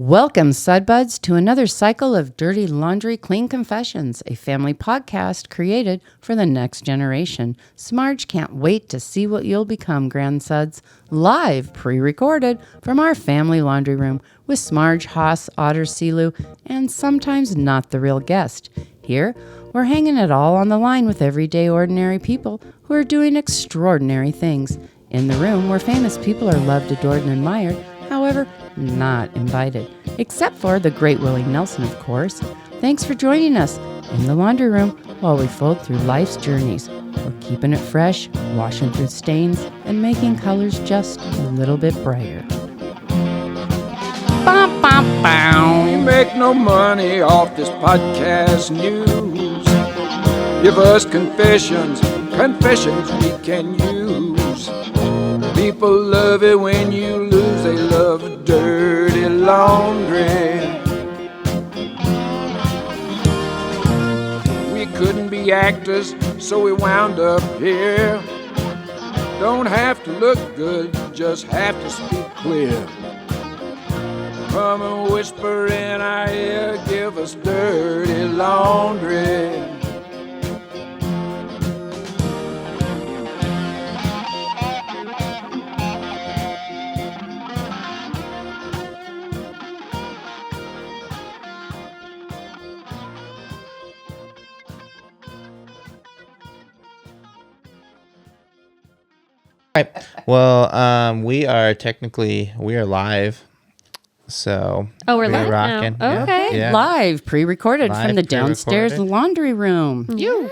Welcome, Sudbuds, to another cycle of Dirty Laundry Clean Confessions, a family podcast created for the next generation. Smarge can't wait to see what you'll become, grandsuds. Live, pre-recorded, from our family laundry room with Smarge, Haas, Otter, Silu, and sometimes not the real guest. Here, we're hanging it all on the line with everyday ordinary people who are doing extraordinary things. In the room where famous people are loved, adored, and admired, however, not invited, except for the great Willie Nelson, of course. Thanks for joining us in the laundry room while we fold through life's journeys. We're keeping it fresh, washing through stains, and making colors just a little bit brighter. Bum, bum, bum. We make no money off this podcast news. Give us confessions we can use. People love it when you lose, they love dirty laundry. We couldn't be actors, so we wound up here. Don't have to look good, just have to speak clear. Come and whisper in our ear, give us dirty laundry. All right. Well, we are live. So we're live rocking. now. Okay. Yeah. Live, pre-recorded Live, from the downstairs pre-recorded. laundry room. Yeah.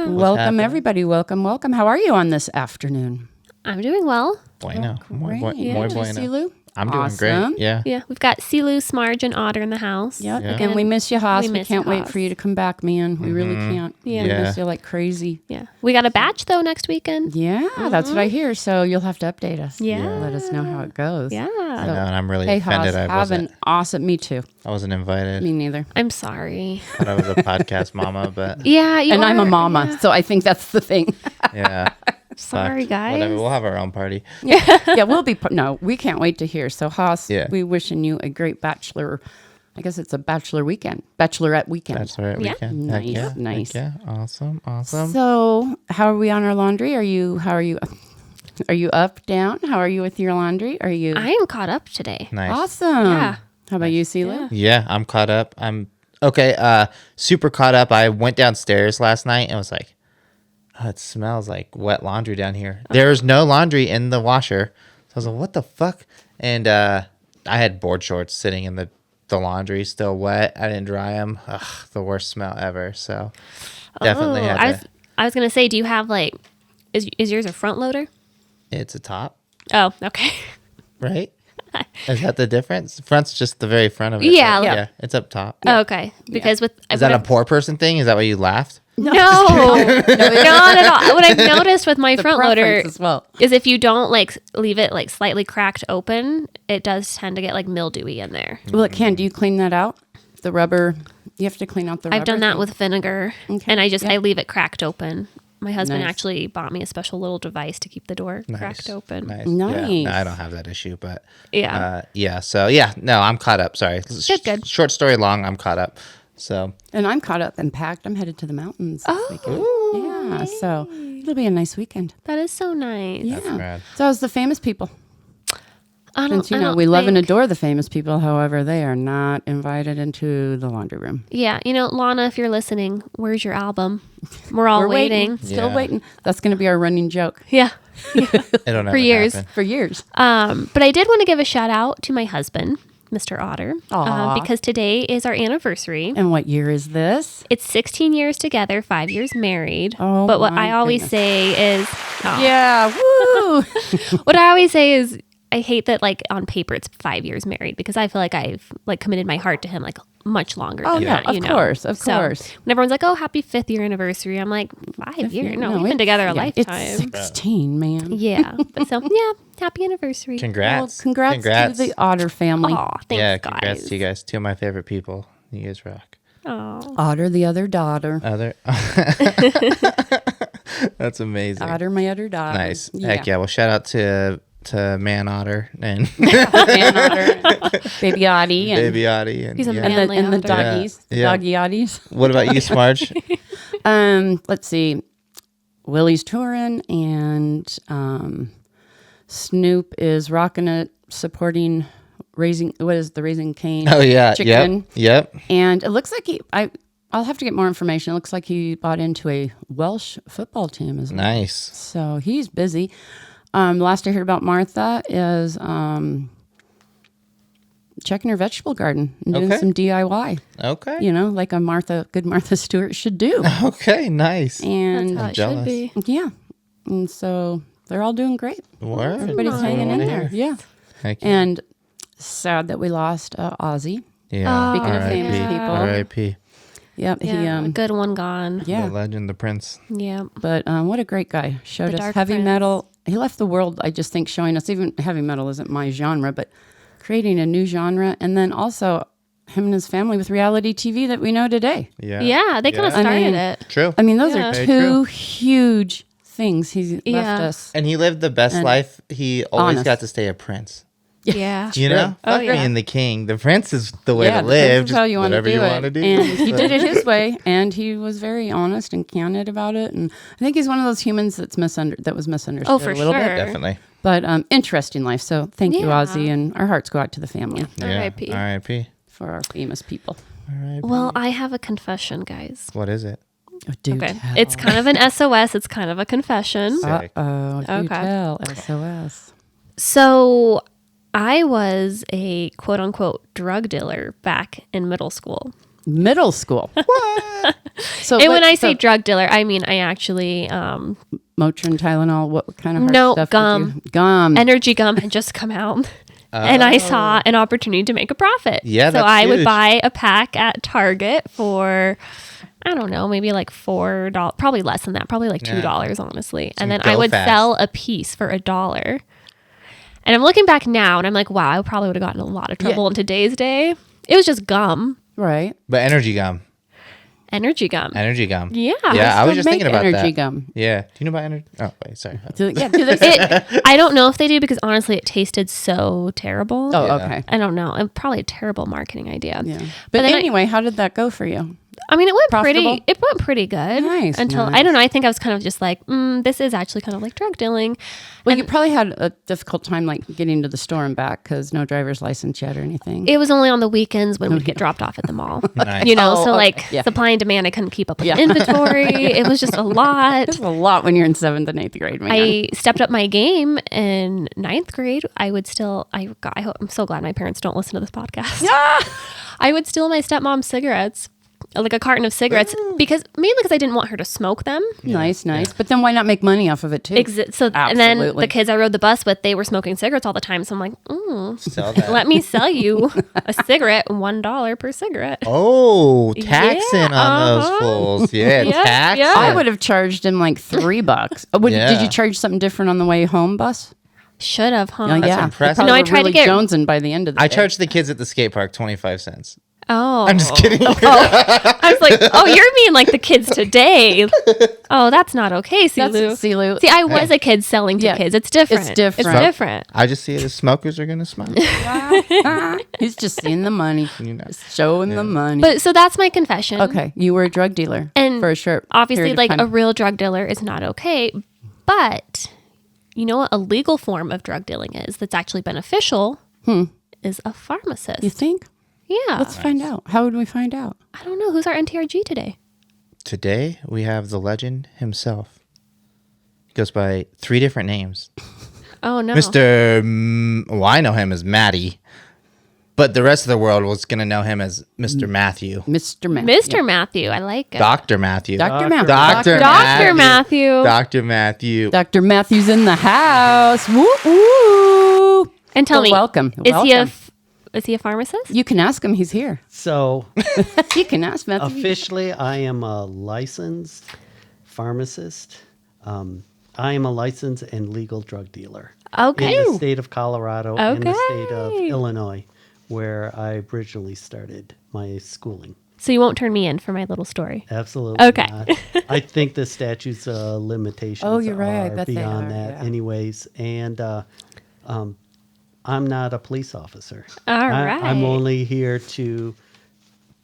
Welcome, happening? everybody. Welcome. How are you on this afternoon? I'm doing well. Bueno. Muy Great. bueno. Silu? I'm doing Awesome. great. Yeah. Yeah, we've got Silu, Smarge, and Otter in the house. Yep. Yeah. And we miss you, Haas. We We miss can't you, wait Haas. for you to come back, man. We really can't. Yeah. We Yeah. miss you like crazy. Yeah. We got a batch, though, next weekend. Yeah, that's what I hear. So you'll have to update us. Yeah. Let us know how it goes. Yeah. I know, and I'm really Hey, Haas, offended have an awesome... Me too. I wasn't invited. Me neither. I'm sorry. Thought I was a podcast mama, but Yeah, you And I'm a are. mama, Yeah. so I think that's the thing. yeah. Sorry, Fuck. guys. Whatever. We'll have our own party. Yeah, we'll be... No, we can't wait to hear. So, Haas, Yeah. we wishing you a great bachelor... I guess it's a bachelorette weekend. Bachelorette weekend. That's right. Yeah. Weekend. Heck Nice, yeah. nice. Heck yeah. Awesome. So, how are we on our laundry? How are you up, down? How are you with your laundry? Are you I am caught up today. Nice. awesome? Yeah. How about you, Celia? Yeah, I'm caught up. I'm okay. Super caught up. I went downstairs last night and was like, oh, it smells like wet laundry down here. There's no laundry in the washer. So I was like, what the fuck? And I had board shorts sitting in the laundry, still wet. I didn't dry them. Ugh, the worst smell ever. So definitely Oh, had to. I was going to say, do you have like, is yours a front loader? It's a top, Oh, okay. right? Is that the difference? Front's just the very front of it. Yeah, right? yeah. Yeah, it's up top. Oh, okay. Because with Is that a poor person thing? Is that why you laughed? No, not at all. What I've noticed with my front loader Preference as well. is if you don't like leave it like slightly cracked open, it does tend to get like mildewy in there. Well, it can. Do you clean that out? The rubber. You have to clean out the rubber. I've done that thing. with vinegar, Okay, and I yeah. leave it cracked open. My husband Nice. actually bought me a special little device to keep the door cracked open. Nice. Nice. Yeah. No, I don't have that issue, but Yeah. yeah. So yeah, no, I'm caught up. Sorry. Good. Short story long. I'm caught up. So And I'm caught up and packed. I'm headed to the mountains this weekend. Yeah, so it'll be a nice weekend. That is so nice. Yeah. rad. So how's the famous people? I Since, don't, I don't we love and think- adore the famous people. However, they are not invited into the laundry room. Yeah, Lana, if you're listening, where's your album? We're all We're waiting. Still Yeah. waiting. That's going to be our running joke Yeah. It'll never years. happen. for years. But I did want to give a shout out to my husband, Mr. Otter, Aw. because today is our anniversary. And what year is this? It's 16 years together, 5 years married. Oh, but what my I always goodness. say is, Yeah, woo! what I always say is, I hate that like on paper it's 5 years married because I feel like I've like committed my heart to him like much longer. Oh, than yeah, that, of you know? course, of So, course. when everyone's like, "Oh, happy 5th year anniversary," I'm like, 5 years? No, we've been it's- together a yeah, lifetime. It's 16, man. Yeah, but so yeah, happy anniversary. Well, Congrats. congrats to the Otter family. Aw, thanks, Yeah, guys. congrats to you guys. Two of my favorite people. You guys rock. Aw. Otter, the other daughter. Other. That's amazing. Otter, my other daughter. Nice. Heck yeah. Well, shout out to to Man Otter and Man Otter, Baby Oddie, and, Baby Oddie. And, He's a yeah. man. and the Otter. doggies, the Yeah. doggy Oddies. What about you, Smarge? Let's see. Willie's touring, and Snoop is rocking it, supporting Raising Cane? Oh yeah, chicken. yep. And it looks like I'll have to get more information. It looks like he bought into a Welsh football team as well. Nice. So he's busy. Last I heard about Martha is checking her vegetable garden and doing Okay. some DIY. Okay. You know, like good Martha Stewart should do. Okay. Nice. And That's how it jealous. should be. yeah, and so they're all doing great. Word. Everybody's That's what I hanging in wanna there. hear. Yeah. Heck yeah. And sad that we lost Ozzy. Yeah. Speaking of R.I.P. famous people. R.I.P. Yep. Yeah, He good one gone. yeah. The legend, the prince. Yeah. But what a great guy. Showed The us Dark heavy Prince. metal. He left the world, I just think, showing us, even heavy metal isn't my genre, but creating a new genre. And then also him and his family with reality TV that we know today. Yeah. Yeah, they kind of Yeah. started mean- it. True. I mean, those Yeah. are Very two true. huge things he's left Yeah. us. And he lived the best And life. He always honest. got to stay a prince. Yeah. You know? Oh, Fuck yeah. being the king. The prince is the way Yeah, to live. this is how you want to whatever do you it. want to do. And he did it his way, and he was very honest and candid about it. And I think he's one of those humans that was misunderstood Oh, for a little sure. bit. Definitely. But interesting life. So thank you, Yeah. Ozzy, and our hearts go out to the family Yeah. R.I.P. R.I.P. for our famous people. R.I.P. Well, I have a confession, guys. What is it? Oh, do Okay. tell. It's kind of an SOS. It's kind of a confession. Sick. Uh-oh, do Okay. tell. SOS. So I was a quote unquote drug dealer back in middle school. Middle school. What? So And when I say drug dealer, I mean I actually Motrin, Tylenol, what kind of hard No, stuff? gum. Gum. energy gum had just come out. And I saw an opportunity to make a profit. Yeah, so that's I would huge. buy a pack at Target for, I don't know, maybe like $4, probably less than that, probably like $2, honestly. And then I go would fast. sell a piece for $1. And I'm looking back now, and I'm like, wow, I probably would have gotten in a lot of trouble in today's day. It was just gum, right. But energy gum. energy gum. Energy gum. Yeah. Yeah, I was Still just thinking make about energy that. gum. Yeah. Do you know about energy? Oh, wait, sorry. Do they? I don't know if they do because honestly, it tasted so terrible. Oh, Yeah. okay. I don't know. Probably a terrible marketing idea. Yeah. But But then anyway, how did that go for you? I mean, it went Profitable? pretty good. Nice, Until nice. I don't know. I think I was kind of just like, this is actually kind of like drug dealing. Well, you probably had a difficult time like getting to the store and back because no driver's license yet or anything. It was only on the weekends when we'd get dropped off at the mall. Nice. You know, Oh, so okay, like yeah. supply and demand, I couldn't keep up with Yeah. the inventory. It was just a lot. It's a lot when you're in 7th and 8th grade, man. I stepped up my game in 9th grade. I would still, I'm so glad my parents don't listen to this podcast. I would steal my stepmom's cigarettes, like a carton of cigarettes, mainly because I didn't want her to smoke them. Nice. But then why not make money off of it too? And then Absolutely. the kids I rode the bus with, they were smoking cigarettes all the time. So I'm like, Sell that. let me sell you a cigarette, $1 per cigarette. Oh, taxing Yeah, on those fools. Yeah, Yeah, taxing. yeah. I would have charged him like $3. Did Yeah. you charge something different on the way home bus? Should have, huh? Oh, yeah. impressive. They probably No, I were tried to really get- jonesing by the end of the I day. charged the kids at the skate park 25 cents. Oh. I'm just kidding. I was like, oh, you're mean like the kids today. Oh, that's not okay, That's Silu. Silu. See, I was a kid selling to Yeah. kids. It's different. It's different. It's different. I just see it as smokers are going to smoke. He's just seeing the money. Just showing the money. But so that's my confession. okay, you were a drug dealer And for a short obviously, period of like time. a real drug dealer is not okay. But you know what a legal form of drug dealing is that's actually beneficial is a pharmacist. You think? Yeah. Let's find out. How would we find out? I don't know. Who's our NTRG today? Today, we have the legend himself. He goes by 3 different names. Oh, no. Well, I know him as Matty, but the rest of the world was going to know him as Mr. Matthew. Mr. Matthew. Mr. Matthew. I like it. Dr. Matthew. Dr. Matthew. Dr. Matthew. Dr. Matthew. Dr. Matthew's in the house. Woo woo. And tell Well, me, welcome. Is he a pharmacist? You can ask him. He's here. So You can ask Matthew. officially, I am a licensed pharmacist. I am a licensed and legal drug dealer Okay. in the state of Colorado and the state of Okay. Illinois, where I originally started my schooling. So you won't turn me in for my little story. Absolutely Okay. not. I think the statutes limitations Oh, you're right. I are bet they beyond are, that yeah. anyways. And I'm not a police officer. All right. I'm only here to.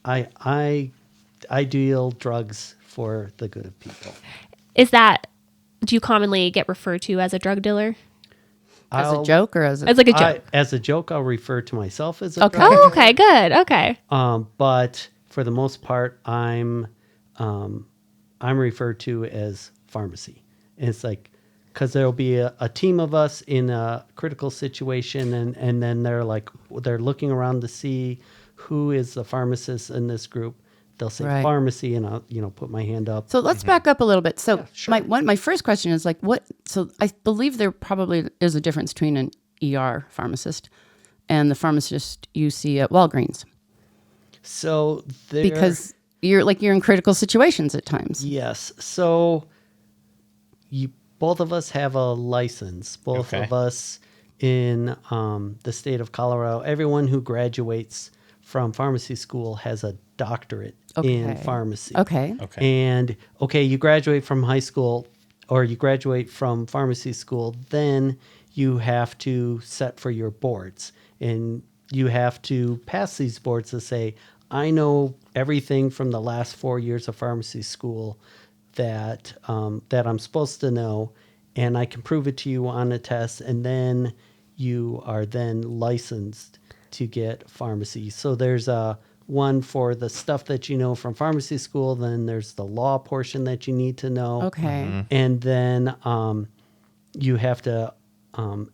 I deal drugs for the good of people. Do you commonly get referred to as a drug dealer? As a joke or as a... As like a joke? As a joke, I'll refer to myself as a Okay. drug Oh, okay, good. Okay. but for the most part, I'm referred to as pharmacy. And it's like, because there'll be a team of us in a critical situation, and then they're looking around to see who is the pharmacist in this group. They'll say Right. pharmacy, and I'll put my hand up. So let's back up a little bit. So sure. my first question is like, what? So I believe there probably is a difference between an ER pharmacist and the pharmacist you see at Walgreens, So there, because you're in critical situations at times. yes, so both of us have a license. Both Okay. of us in the state of Colorado. Everyone who graduates from pharmacy school has a doctorate in Okay. pharmacy. Okay. And you graduate from high school or you graduate from pharmacy school, then you have to set for your boards. And you have to pass these boards to say, I know everything from the last 4 years of pharmacy school that I'm supposed to know, and I can prove it to you on a test, and then you are then licensed to get pharmacy. So there's one for the stuff that you know from pharmacy school, then there's the law portion that you need to know. Okay. And then you have to,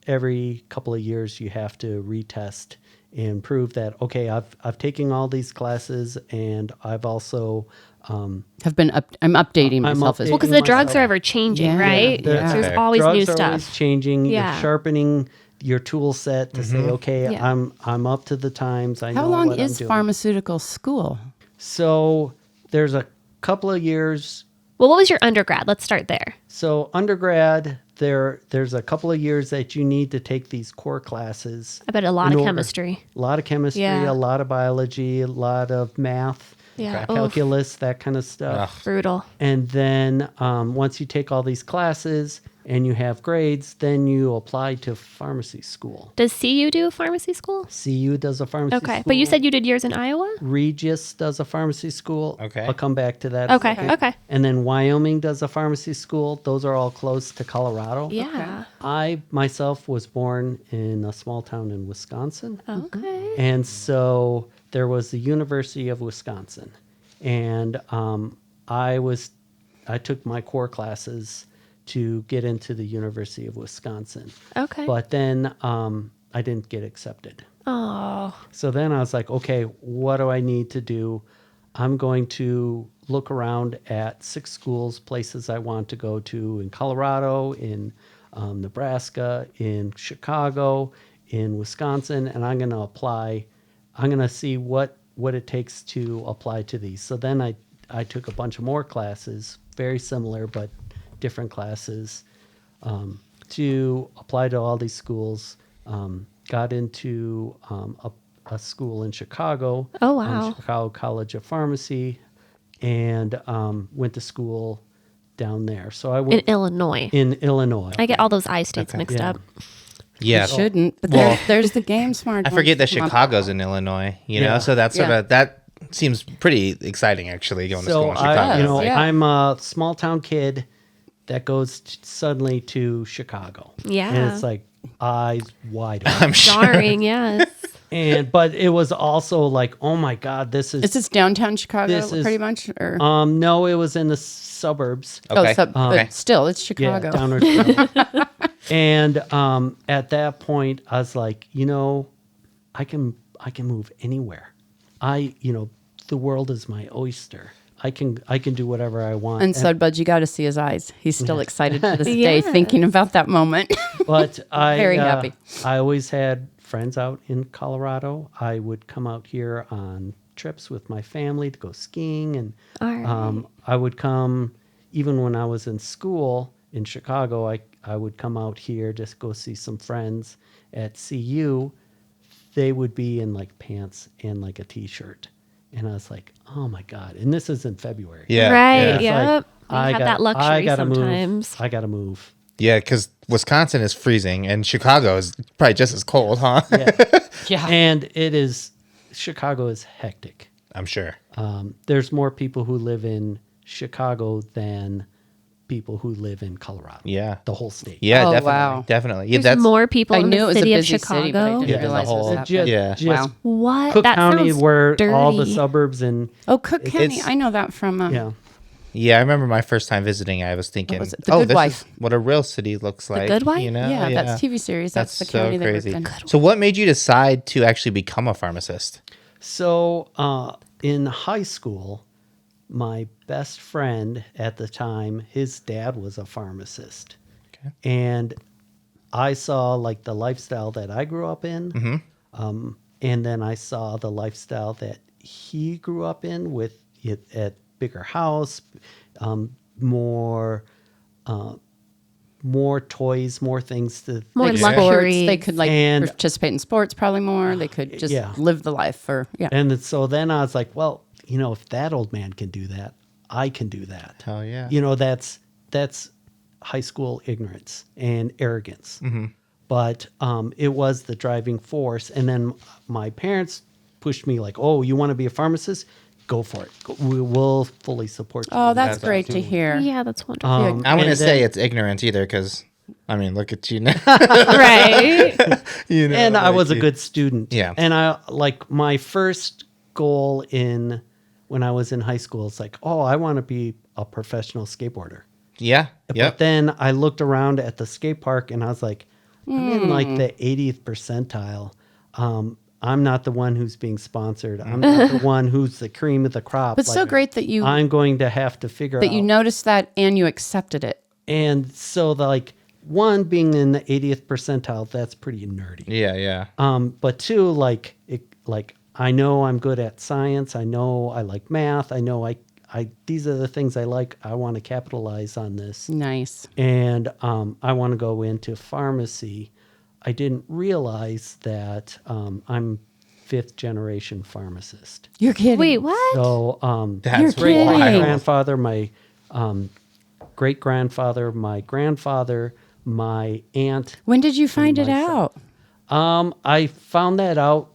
every couple of years, you have to retest and prove that, okay, I've taken all these classes, and I've also I'm updating myself as updating Well, because the drugs myself. are ever changing, Yeah. right? Yeah. So there's Okay. always new drugs are always stuff. changing. Yeah. You're sharpening your tool set to say, okay, Yeah. I'm up to the times. I How know long what is I'm doing. pharmaceutical school? So there's a couple of years. Well, what was your undergrad? Let's start there. So undergrad, there's a couple of years that you need to take these core classes. I bet a lot in of order- chemistry. A lot of chemistry, Yeah. a lot of biology, a lot of math, Yeah. Oof. calculus, that kind of stuff. Brutal. And then once you take all these classes and you have grades, then you apply to pharmacy school. Does CU do pharmacy school? CU does a pharmacy school. Okay. But you said you did yours in Iowa? Regis does a pharmacy school. Okay. I'll come back to that. Okay. Okay. And then Wyoming does a pharmacy school. Those are all close to Colorado. Yeah. I myself was born in a small town in Wisconsin. Okay. And so there was the University of Wisconsin. And I took my core classes to get into the University of Wisconsin. Okay. But then I didn't get accepted. Oh. So then I was like, okay, what do I need to do? I'm going to look around at 6 schools, places I want to go to in Colorado, in Nebraska, in Chicago, in Wisconsin, and I'm going to apply. I'm going to see what it takes to apply to these. So then I took a bunch of more classes, very similar but different classes, to apply to all these schools. Got into a school in Chicago. Oh, wow. Chicago College of Pharmacy, and went to school down there. So I In went Illinois. in Illinois. I get all those I states Okay. mixed Yeah. up. Yeah. Shouldn't, but Well- there's the game smart. I forget that ones. Come on. Chicago's in Illinois, you know, Yeah. so that's sort Yeah. of, that seems pretty exciting actually, going to school So in Chicago. Yeah. I'm a small town kid that goes suddenly to Chicago. Yeah. And it's like eyes wide open. I'm sure. Jarring, yes. But it was also like, oh my God, Is this downtown Chicago, This is- pretty much? Or no, it was in the suburbs. Okay. but still, it's Chicago. Yeah, downward Chicago. And at that point, I was like, I can move anywhere. The world is my oyster. I can do whatever I want. And Sudbuds, you got to see his eyes. He's still excited to this day, Yes. thinking about that moment. But I Very happy. I always had friends out in Colorado. I would come out here on trips with my family to go skiing, and All right. I would come even when I was in school in Chicago. I would come out here just go see some friends at CU. They would be in like pants and like a t-shirt, and I was like, oh my God! And this is in February. Yeah. Right. It's Yep. like, We have that luxury gotta sometimes. Move. I gotta move. Yeah, because Wisconsin is freezing and Chicago is probably just as cold, huh? Yeah. And Chicago is hectic. I'm sure. There's more people who live in Chicago than people who live in Colorado. Yeah. The whole state. Yeah, Oh, definitely. wow. Definitely. Yeah, There's more people I in knew it the was a city of busy city, but I Chicago. didn't Yeah, the realize whole- it was that Just, big. Yeah. just Wow. What? Cook That County, sounds where dirty. all the suburbs and Oh, Cook County. it's- I know that from. yeah. Yeah, I remember my first time visiting. I was thinking, was it? The "Oh, Good this Wife." is what a real city looks like." Good Wife? You know? Yeah, that's TV series. That's the county they worked in. So, what made you decide to actually become a pharmacist? So in high school, my best friend at the time, his dad was a pharmacist. Okay. And I saw like the lifestyle that I grew up in. And then I saw the lifestyle that he grew up in with it at bigger house, more toys, more things to More Like luxury. sports, they could like And- participate in sports probably more. They could just Yeah. live the life for And so then I was like, well, if that old man can do that, I can do that. Hell yeah. That's high school ignorance and arrogance. Mm-hmm. But it was the driving force. And then my parents pushed me like, oh, you want to be a pharmacist? Go for it. We will fully support you. Oh, that's That's great to hear. Yeah, that's wonderful. I wouldn't and say then- it's ignorance either, because I mean, look at you now. Right. You know, And I was a you- good student. Yeah. And I like my first goal when I was in high school, it's like, oh, I want to be a professional skateboarder. Yeah. But Yep. then I looked around at the skate park and I was like, I'm in like the 80th percentile. I'm not the one who's being sponsored. I'm not the one who's the cream of the crop. But so great that you I'm going to have to figure out. noticed that and you accepted it. And so one being in the 80th percentile, that's pretty nerdy. Yeah. Yeah. But two, I know I'm good at science. I know I like math. I know these are the things I like. I want to capitalize on this. Nice. And I want to go into pharmacy. I didn't realize that I'm fifth generation pharmacist. You're kidding. Wait, what? So That's You're kidding. wild. grandfather, my great grandfather, my grandfather, my aunt. When did you find it myself. out? I found that out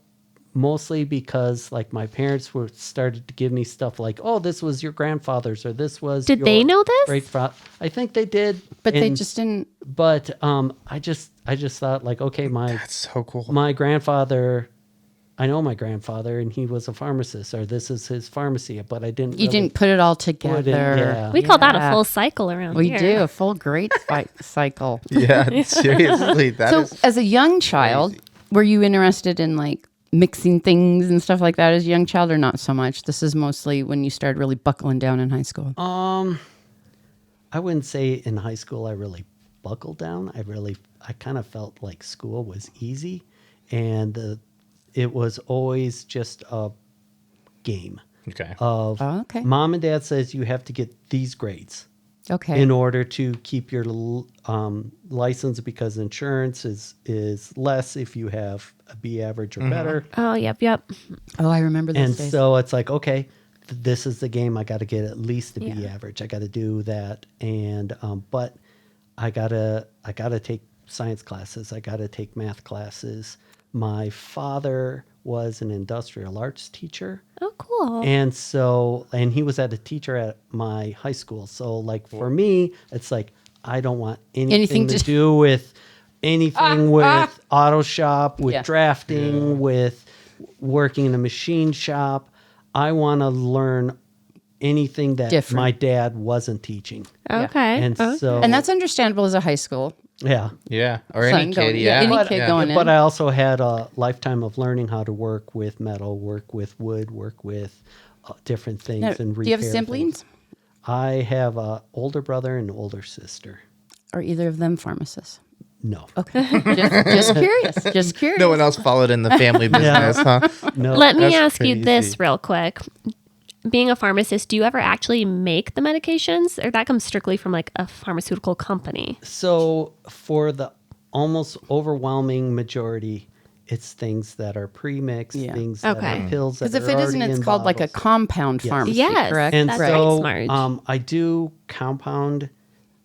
mostly because my parents started to give me stuff like, oh, this was your grandfather's, or this was Did they know this? great I think they did, But they and- just didn't. But I just thought okay, That's so cool. my grandfather, I know my grandfather, and he was a pharmacist, or this is his pharmacy, but I didn't. You really didn't put it all put it- together. yeah. We call that a Yeah. full cycle around We here. do a full great cycle. Yeah. Seriously, that is. So, as a young child, were you interested in mixing things and stuff like that as a young child, or not so much? This is mostly when you started really buckling down in high school. I wouldn't say in high school I really buckled down. I kind of felt like school was easy, and it was always just a game Okay. of Oh, okay. mom and dad says you have to get these grades Okay. in order to keep your license, because insurance is less if you have a B average or better. Oh, yep. Oh, I remember those And days. so it's like, okay, this is the game. I got to get at least a B average. I got to do that. And but I gotta take science classes. I gotta take math classes. My father was an industrial arts teacher. Oh, cool. And so, and he was a teacher at my high school. So for me, it's like, I don't want anything to do with anything with auto shop, with Yeah. drafting, with working in a machine shop. I want to learn anything that Different. my dad wasn't teaching. Okay. And Okay. so, and that's understandable as a high school. yeah. Yeah. Or Son any going- kid. yeah, Yeah. any But, kid going in. but I also had a lifetime of learning how to work with metal, work with wood, work with different things. Now, And do you have repair siblings? things. I have an older brother and an older sister. Are either of them pharmacists? No. Okay. just curious. Just curious. No one else followed in the family business, huh? No. Let me That's ask you this crazy. real quick. Being a pharmacist, do you ever actually make the medications, or that comes strictly from a pharmaceutical company? So for the almost overwhelming majority, it's things that are pre-mixed, Yeah. things that Okay. are pills that Because if are it isn't, already it's in called a bottles. compound pharmacy, Yes. correct? And That's Right. very so smart. I do compound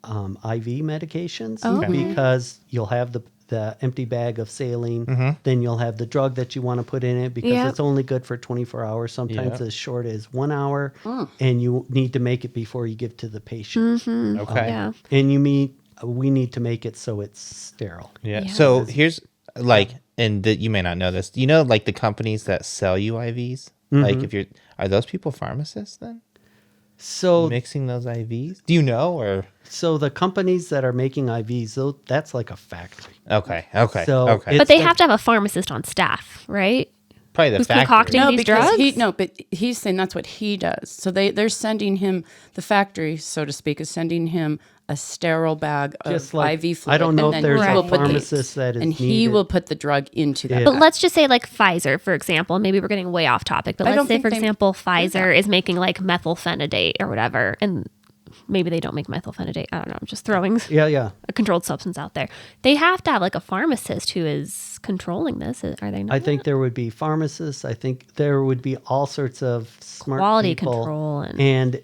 IV medications Oh. because you'll have the empty bag of saline, then you'll have the drug that you want to put in it because Yep. it's only good for 24 hours, sometimes Yep. as short as 1 hour, and you need to make it before you give to the patient. Okay. Yeah. And we need to make it so it's sterile. Yeah. Yeah. So here's like, and you may not know this. Do you know like the companies that sell you IVs? Like if are those people pharmacists then? So Mixing those IVs? Do you know or? So the companies that are making IVs, that's like a factory. Okay. So Okay. But they It's have to have a pharmacist on staff, right? Probably the who's factory. concocting No, these because drugs? but he's saying that's what he does. So they're sending him, the factory, so to speak, is sending him a sterile bag of Just like- IV fluid. I don't know and if then there's he a will put the- pharmacist that is and he needed. will put the drug into that. Yeah. But bag. let's just say like Pfizer, for example. Maybe we're getting way off topic, but I let's don't say, think for they example, do that. Pfizer is making like methylphenidate or whatever, and maybe they don't make methylphenidate. I don't know. I'm just throwing Yeah. a controlled substance out there. They have to have like a pharmacist who is controlling this. Are they not? I think there would be pharmacists. I think there would be all sorts of smart Quality people. control And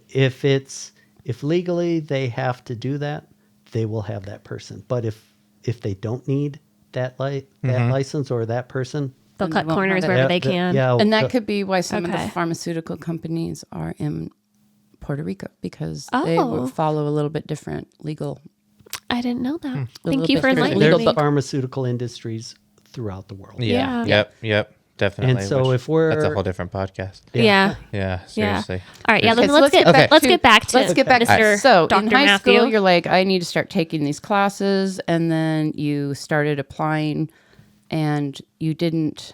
if legally they have to do that, they will have that person. But if they don't need that license or that person, they'll And cut they won't corners have it. wherever they can. Yeah, And that could be why some of Okay. the pharmaceutical companies are in Puerto Rico, because they Oh. would follow a little bit different legal. I didn't know that. A Thank little you bit for different enlightening legal me. there's pharmaceutical industries throughout the world. Yeah. Yeah. Yep. Definitely. And so if we're- that's a whole different podcast. Yeah. Yeah. Seriously. All right. Yeah. Okay, so Let's get Okay. let's get back to Let's get back Mr. So Dr. in high Matthew. school, you're like, I need to start taking these classes, and then you started applying, and you didn't.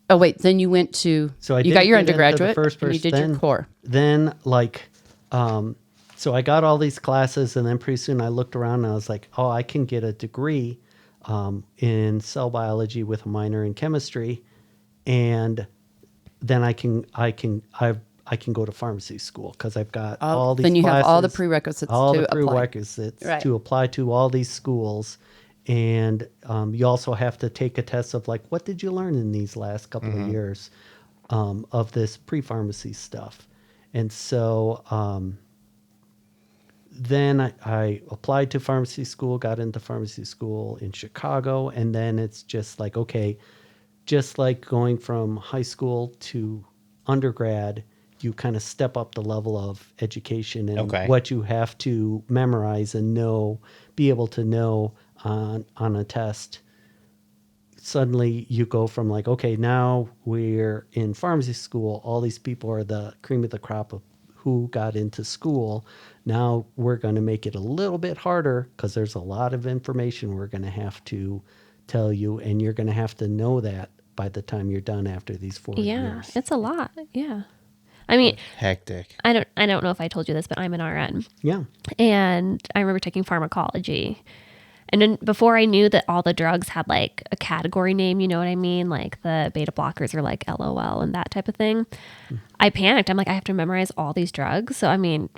Oh wait, then you went to. So I you did got your get into the undergraduate, first and you person, did your core. Then so I got all these classes, and then pretty soon I looked around and I was like, oh, I can get a degree in cell biology with a minor in chemistry, and then I can go to pharmacy school because I've got all these. Then you have all the classes, prerequisites all to the apply. prerequisites Right. to apply to all these schools. And you also have to take a test of like, what did you learn in these last couple of years of this pre-pharmacy stuff? And so then I applied to pharmacy school, got into pharmacy school in Chicago. And then it's just like, okay, just like going from high school to undergrad, you kind of step up the level of education and Okay. what you have to memorize and know, be able to know on a test. Suddenly you go from like, okay, now we're in pharmacy school. All these people are the cream of the crop of who got into school. Now we're going to make it a little bit harder because there's a lot of information we're going to have to tell you, and you're going to have to know that by the time you're done after these 4 Yeah, years. it's a lot. Yeah. I mean, Hectic. I don't know if I told you this, but I'm an RN. Yeah. And I remember taking pharmacology. And then before I knew that all the drugs had like a category name, you know what I mean? Like the beta blockers are like LOL and that type of thing. I panicked. I'm like, I have to memorize all these drugs. So, I mean,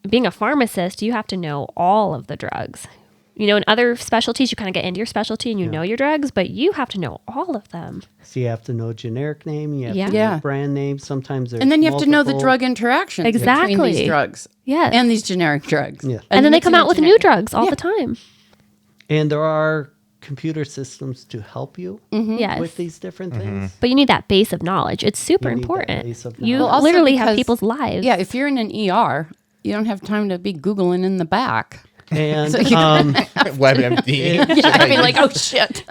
being a pharmacist, you have to know all of the drugs. You know, in other specialties, you kind of get into your specialty and you know your drugs, but you have to know all of them. So you have to know generic name, you have Yeah. to know Yeah. brand name. Sometimes there's And then you have to know the multiple- drug interactions between Exactly. these drugs. Yes. And these generic drugs. Yeah. And then they mixing come out with generic- new drugs all Yeah. the time. And there are computer systems to help you Yes. with these different things. But you need that base of knowledge. It's super You need that important. base of You knowledge. Well, also literally have because- people's lives. Yeah, if you're in an ER, you don't have time to be Googling in the back. And WebMD. Yeah, I mean, like, oh shit.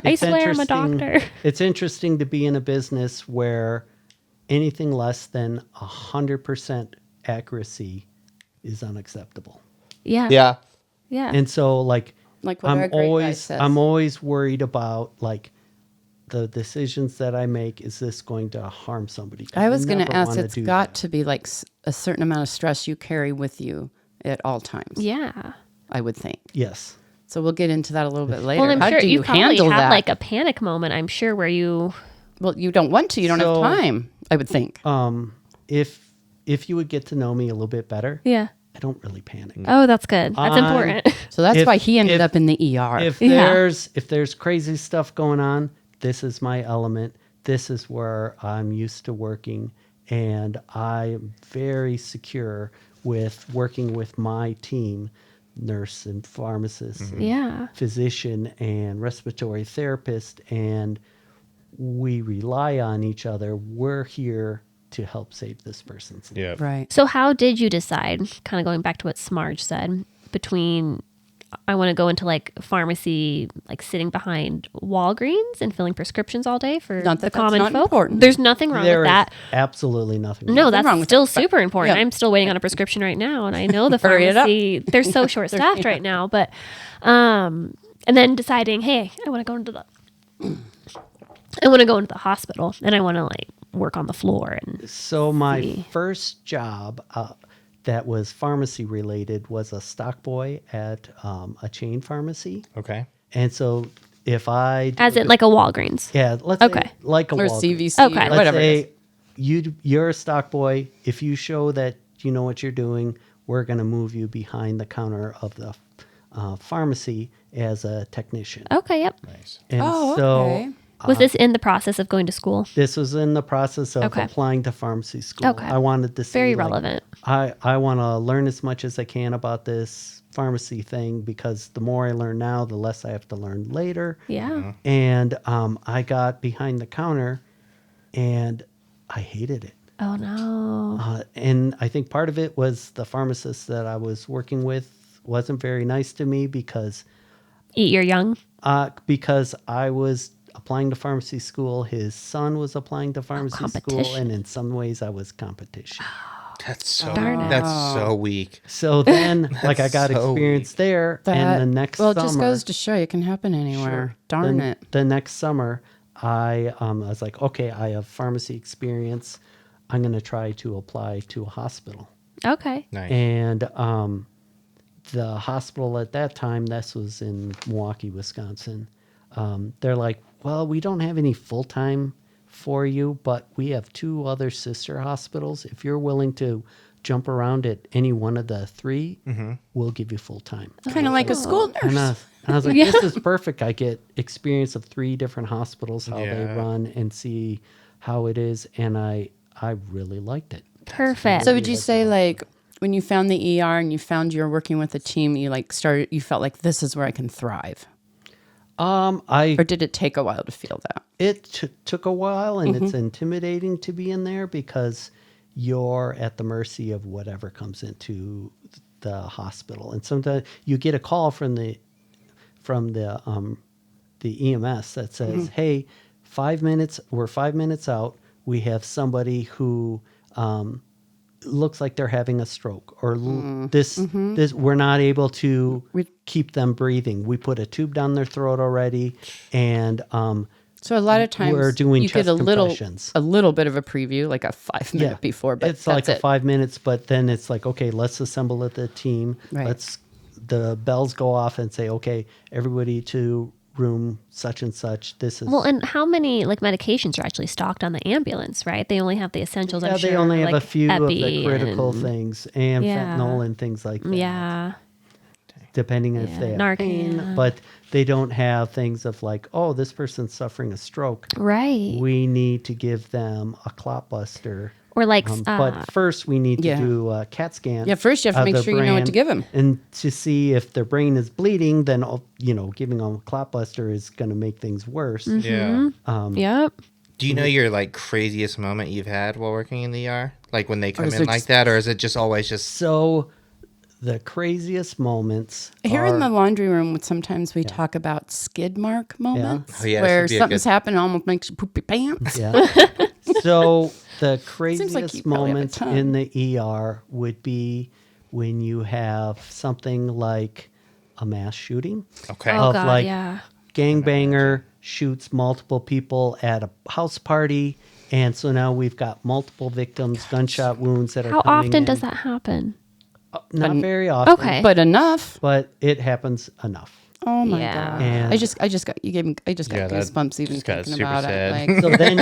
I swear I'm a interesting- doctor. It's interesting to be in a business where anything less than 100% accuracy is unacceptable. Yeah. Yeah. Yeah. And so like Like what our great guy says. I'm always worried about like the decisions that I make. Is this going to harm somebody? 'Cause I was going never to ask, wanna it's do got that. to be like a certain amount of stress you carry with you at all times, yeah. I would think. Yes. So we'll get into that a little bit later. Well, I'm How sure do you you probably handle had that? like a panic moment, I'm sure, where you. Well, you don't want to. You don't So- have time, I would think. If you would get to know me a little bit better, Yeah. I don't really panic. Oh, that's good. That's I'm- important. So that's if- why he ended if- up in the ER. If Yeah. there's crazy stuff going on, this is my element. This is where I'm used to working, and I am very secure with working with my team nurse and pharmacist, and Yeah. physician and respiratory therapist, and we rely on each other. We're here to help save this person's life. Yeah. Right. So how did you decide, kind of going back to what Smarge said, between I want to go into like pharmacy, like sitting behind Walgreens and filling prescriptions all day for Not the that that's common not folk? important. There's nothing wrong There with is that. absolutely nothing. No, wrong. that's wrong with still that, but- super important. yeah. I'm still waiting on a prescription right now, and I know the Hurry it up. pharmacy, they're so short staffed right now. But and then deciding, hey, I want to go into the hospital, and I want to like work on the floor. And So my see. first job that was pharmacy related was a stock boy at a chain pharmacy. Okay. And so if I as in like a Walgreens. yeah, let's Okay. say like a Or Walgreens. CVC Okay. or Let's whatever it is. say you're a stock boy. If you show that you know what you're doing, we're going to move you behind the counter of the pharmacy as a technician. Okay, yep. Nice. And Oh, so okay. Was this in the process of going to school? this was in the process of Okay. applying to pharmacy school. Okay. I wanted to see Very like, relevant. I want to learn as much as I can about this pharmacy thing, because the more I learn now, the less I have to learn later. Yeah. And I got behind the counter and I hated it. Oh no. And I think part of it was the pharmacist that I was working with wasn't very nice to me because Eat your young. I was applying to pharmacy school. His son was applying to pharmacy school, competition. and in some ways I was competition. That's so Darn it. that's so weak. So then, like, I got so experience there, and the next well, summer, it just goes to show it can happen anywhere. Darn then it. The next summer, I was like, okay, I have pharmacy experience. I'm going to try to apply to a hospital. Okay. Nice. And the hospital at that time, this was in Milwaukee, Wisconsin, they're like, well, we don't have any full-time for you, but we have 2 other sister hospitals. If you're willing to jump around at any one of the 3, we'll give you full-time. Kind of like a school And nurse. I was like, Yeah. this is perfect. I get experience of 3 different hospitals, how they Yeah. run, and see how it is. And I really liked it. Perfect. So would you say like when you found the ER and you found you were working with a team, you felt like this is where I can thrive? I Or did it take a while to feel that? it took a while, and it's intimidating to be in there because you're at the mercy of whatever comes into the hospital. And sometimes you get a call from the EMS that says, "Hey, 5 minutes. We're 5 minutes out. We have somebody who looks like they're having a stroke, or this we're not able to keep them breathing. We put a tube down their throat already, and So a lot of times we're doing you get chest a little bit of a preview, like a 5-minute before, but it's like that's a 5 minutes. But then it's like, okay, let's assemble the team. Right. The bells go off and say, okay, everybody to room such and such. This is well, and how many like medications are actually stocked on the ambulance, right? They only have the essentials. yeah, I'm sure, they only have like a few of Epi the critical and- things, and Yeah. fentanyl and things like that. Yeah. Depending if Yeah, they have Narcan. pain, but they don't have things of like, oh, this person's suffering a stroke. Right. We need to give them a clot buster. Or like But first, we need to Yeah. do a CAT scan. Yeah, first you have to of make their sure you know what to brain, give 'em. and to see if their brain is bleeding. Then giving them a clot buster is going to make things worse. Yeah. Yep. Do you know your like craziest moment you've had while working in the ER? Like when they come is in it like just- that, or is it just always just So, the craziest moments Here are, in the laundry room, sometimes we talk about skid mark moments Oh, yeah, this where would be a something's good- happened, almost makes you poop your pants. Yeah. So the like you craziest probably have a moments ton. in the ER would be when you have something like a mass shooting. okay? Oh Of God, like yeah. gangbanger shoots multiple people at a house party, and so now we've got multiple victims, gunshot wounds that are How coming often in. does that happen? Not very often. Okay. But enough. But it happens enough. Oh my Yeah. god! And- I just got Yeah, that goosebumps even just got thinking super about sad. it. Like, So then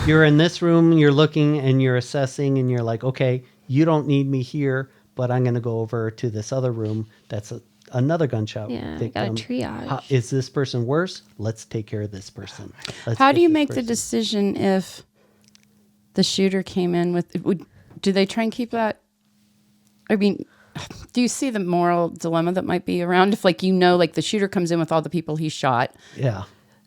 you're in this room, you're looking and you're assessing, and you're like, okay, you don't need me here, but I'm going to go over to this other room that's another gunshot Yeah, you victim. gotta triage. Is this person worse? Let's take care of this person. Let's how get do you this make the person. decision if the shooter came in with? Do they try and keep that? I mean, Do you see the moral dilemma that might be around if, like, like the shooter comes in with all the people he shot? Yeah.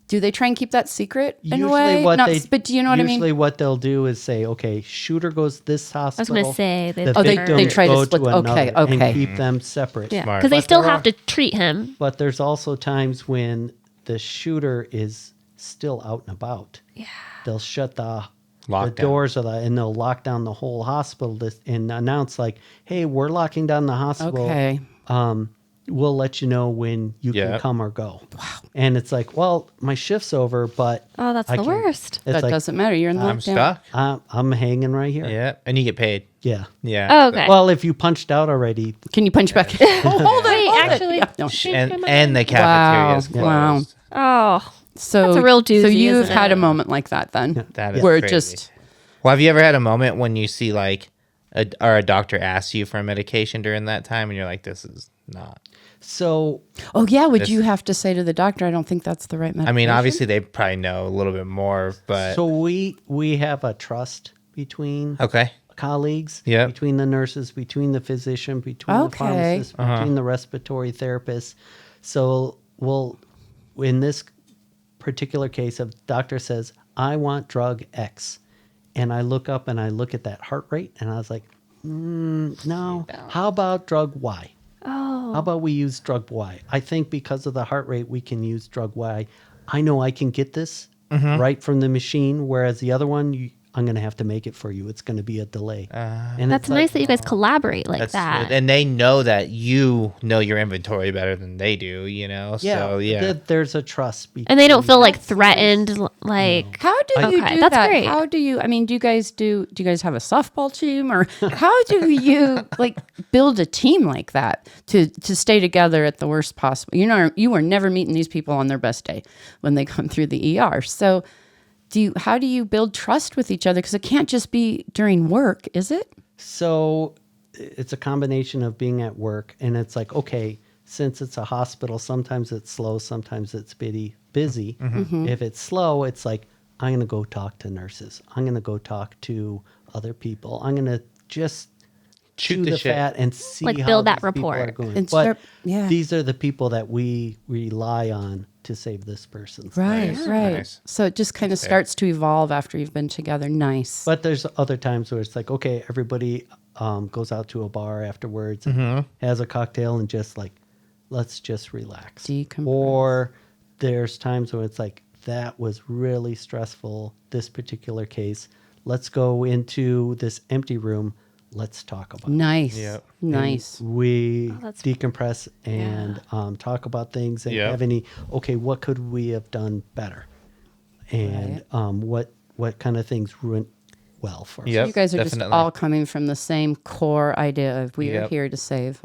Do they try and keep that secret in a way? But do you know what I mean? Usually what they'll do is say, okay, shooter goes this hospital. I was going to say the they victims try to go split- to another okay. and keep them separate. yeah, Smart. because they But still there have are- to treat him. But there's also times when the shooter is still out and about. Yeah. They'll shut the Lockdown. doors and they'll lock down the whole hospital and announce like, hey, we're locking down the hospital. Okay. We'll let you know when you Yeah. can come or go. Wow. And it's like, well, my shift's over, but Oh, that's I the can't- worst. It's That like, doesn't matter. You're in the I'm lockdown. stuck. I'm hanging right here. Yeah, and you get paid. Yeah. Yeah. Oh, okay. Well, if you punched out already, Can you punch back? Hold it. Wait, hold it. actually, Yeah, no. And the cafeteria is closed. Wow. oh, So That's a real doozy, So you've isn't had it? a moment like that then, That is where it crazy. just Well, have you ever had a moment when you see like a doctor asks you for a medication during that time, and you're like, this is not. so oh yeah, would This- you have to say to the doctor, I don't think that's the right medication? I mean, obviously they probably know a little bit more, but so we have a trust between okay. colleagues, Yep. between the nurses, between the physician, between the Okay. pharmacist, between the respiratory therapist. So in this particular case, a doctor says, I want drug X. And I look up and I look at that heart rate and I was like, no, how about drug Y? oh, How about we use drug Y? I think because of the heart rate, we can use drug Y. I know I can get this right from the machine, whereas the other one, I'm going to have to make it for you. It's going to be a delay. And that's it's nice like, that you guys collaborate like that. And they know that you know your inventory better than they do, you know? yeah, So, yeah. there's a trust. And they don't feel like threatened. Like, How do you Okay, do that's that? great. How do you? I mean, do you guys have a softball team, or how do you like build a team like that to stay together at the worst possible? You are never meeting these people on their best day when they come through the ER. So, how do you build trust with each other? Because it can't just be during work, is it? So it's a combination of being at work, and it's like, okay, since it's a hospital, sometimes it's slow, sometimes it's busy. If it's slow, it's like, I'm going to go talk to nurses. I'm going to go talk to other people. I'm going to just Shoot chew the the shit. fat and see Like, how build that these people are rapport. going. And But start- yeah. these are the people that we rely on to save this person's life. Right, Nice, right. nice. So it just kind of starts to evolve after you've been together. Nice. But there's other times where it's like, okay, everybody goes out to a bar afterwards and has a cocktail and just like, let's just relax. Decompress. Or there's times where it's like, that was really stressful, this particular case. Let's go into this empty room. Let's talk about it. Nice. Yep. Nice. We that's- decompress and talk about things and Yep. have okay, what could we have done better? And what kind of things went well for us? Yep. You guys are definitely. just all coming from the same core idea of we are Yep. here to save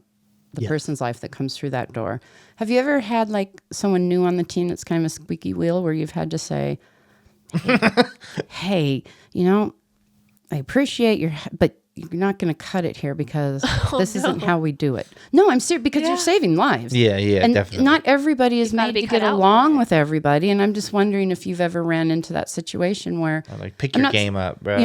the Yes. person's life that comes through that door. Have you ever had like someone new on the team that's kind of a squeaky wheel where you've had to say, hey, I appreciate but you're not going to cut it here because this isn't how we do it. No, I'm serious because you're saving lives. Yeah, and definitely. not everybody is gotta made be to cut get out along for with everybody. And I'm just wondering if you've ever ran into that situation where, Like, pick I'm your not- game up, bro.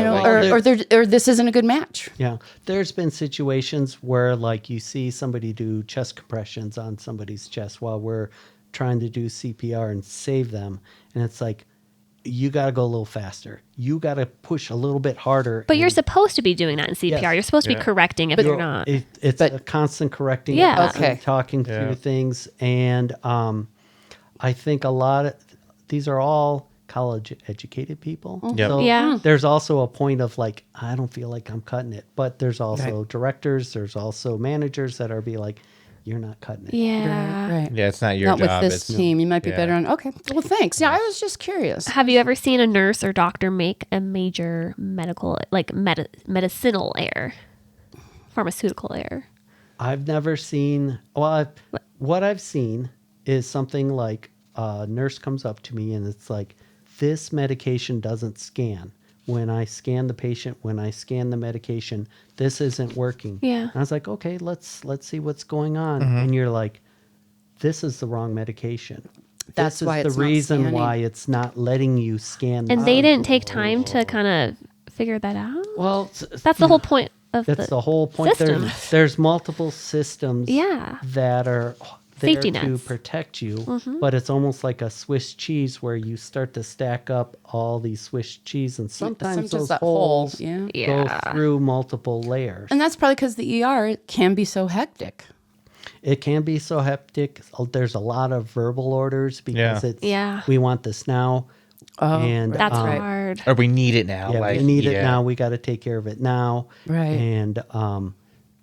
or this isn't a good match. Yeah, there's been situations where like you see somebody do chest compressions on somebody's chest while we're trying to do CPR and save them, and it's like you got to go a little faster. You got to push a little bit harder. but you're and supposed to be doing that in CPR. Yes. You're supposed to be Yeah. correcting if you're not. It's But- a constant correcting. Yeah. constant Okay. talking Yeah. through things, and I think a lot of these are all college educated people. Yep. So Yeah. there's also a point of like, I don't feel like I'm cutting it, but there's also directors, there's also managers that are be like, you're not cutting it. Yeah. Right. Yeah, it's not your Not job. with this it's, team. You might be yeah. better on. Okay. Well, thanks. Yeah, I was just curious. Have you ever seen a nurse or doctor make a major medicinal error, pharmaceutical error? I've never seen, what I've seen is something like a nurse comes up to me and it's like, this medication doesn't scan. When I scan the patient, when I scan the medication, this isn't working. Yeah. And I was like, okay, let's see what's going on. And you're like, this is the wrong medication. That's this why is it's the not reason scanning. why it's not letting you scan. And they didn't take time to kind of figure that out. Well, That's the whole point. That's the whole point. systems. There's multiple systems Yeah. that are Safety there to nets. protect you, but it's almost like a Swiss cheese where you start to stack up all these Swiss cheese, and sometimes those that hole, holes yeah. go Yeah. through multiple layers. And that's probably because the ER can be so hectic. It can be so hectic. There's a lot of verbal orders because Yeah. it's Yeah. we want this now, and That's um, hard. Or we need it now. yeah, like, we need it yeah. now. We got to take care of it now, Right. And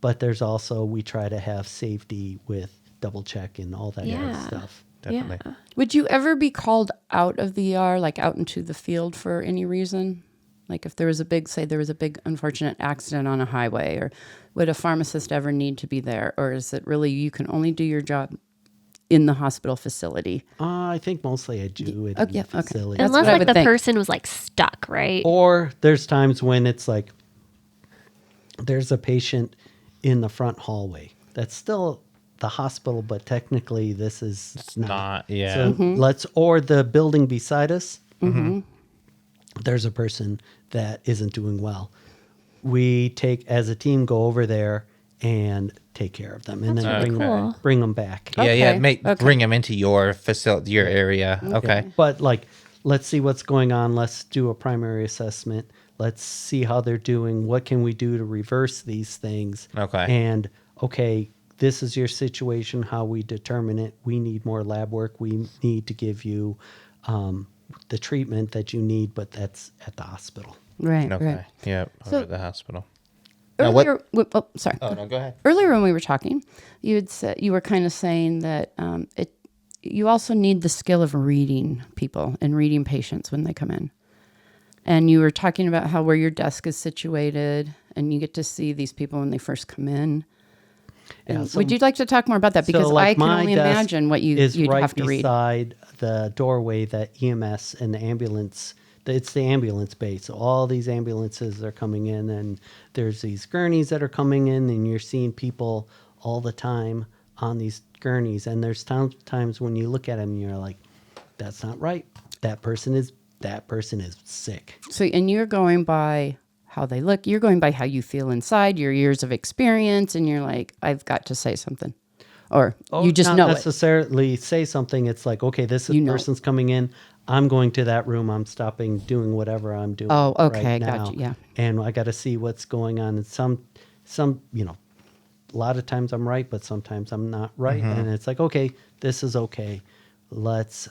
but there's also we try to have safety with double check and all that Yeah. other stuff. Definitely. Yeah. Would you ever be called out of the ER, like out into the field for any reason? Like if there was a big unfortunate accident on a highway, or would a pharmacist ever need to be there? Or is it really you can only do your job in the hospital facility? I think mostly I do it Oh, in yeah, the okay. facility. That's Unless what I like would the think. person was like stuck, right? Or there's times when it's like there's a patient in the front hallway. That's still the hospital, but technically this is Not, yeah. So or the building beside us. There's a person that isn't doing well. We as a team go over there and take care of them, and then That's really cool. bring them back. yeah, yeah. Okay. Bring them into your facility, your area. Okay. But like, let's see what's going on. Let's do a primary assessment. Let's see how they're doing. What can we do to reverse these things? Okay. And okay, this is your situation. How we determine it. We need more lab work. We need to give you the treatment that you need, but that's at the hospital. Right, Okay. right. Yep. So- Over at the hospital. Now, what? Oh, sorry. Oh no, go ahead. Earlier when we were talking, you were kind of saying that you also need the skill of reading people and reading patients when they come in. And you were talking about how where your desk is situated, and you get to see these people when they first come in. Yeah, And so- would you like to talk more about that? Because So, like, I can my only desk imagine what is you'd right have to read. beside the doorway that EMS and the ambulance. It's the ambulance bay. So all these ambulances are coming in, and there's these gurneys that are coming in, and you're seeing people all the time on these gurneys. And there's times when you look at them, and you're like, "That's not right. That person is sick." So, and you're going by how they look. You're going by how you feel inside, your years of experience, and you're like, I've got to say something. Or you just not know it. necessarily say something. It's like, okay, this is You know. person's coming in. I'm going to that room. I'm stopping doing whatever I'm doing. Oh, okay, right got now. you, yeah. And I got to see what's going on. And some, a lot of times I'm right, but sometimes I'm not right. And it's like, okay, this is okay. Let's,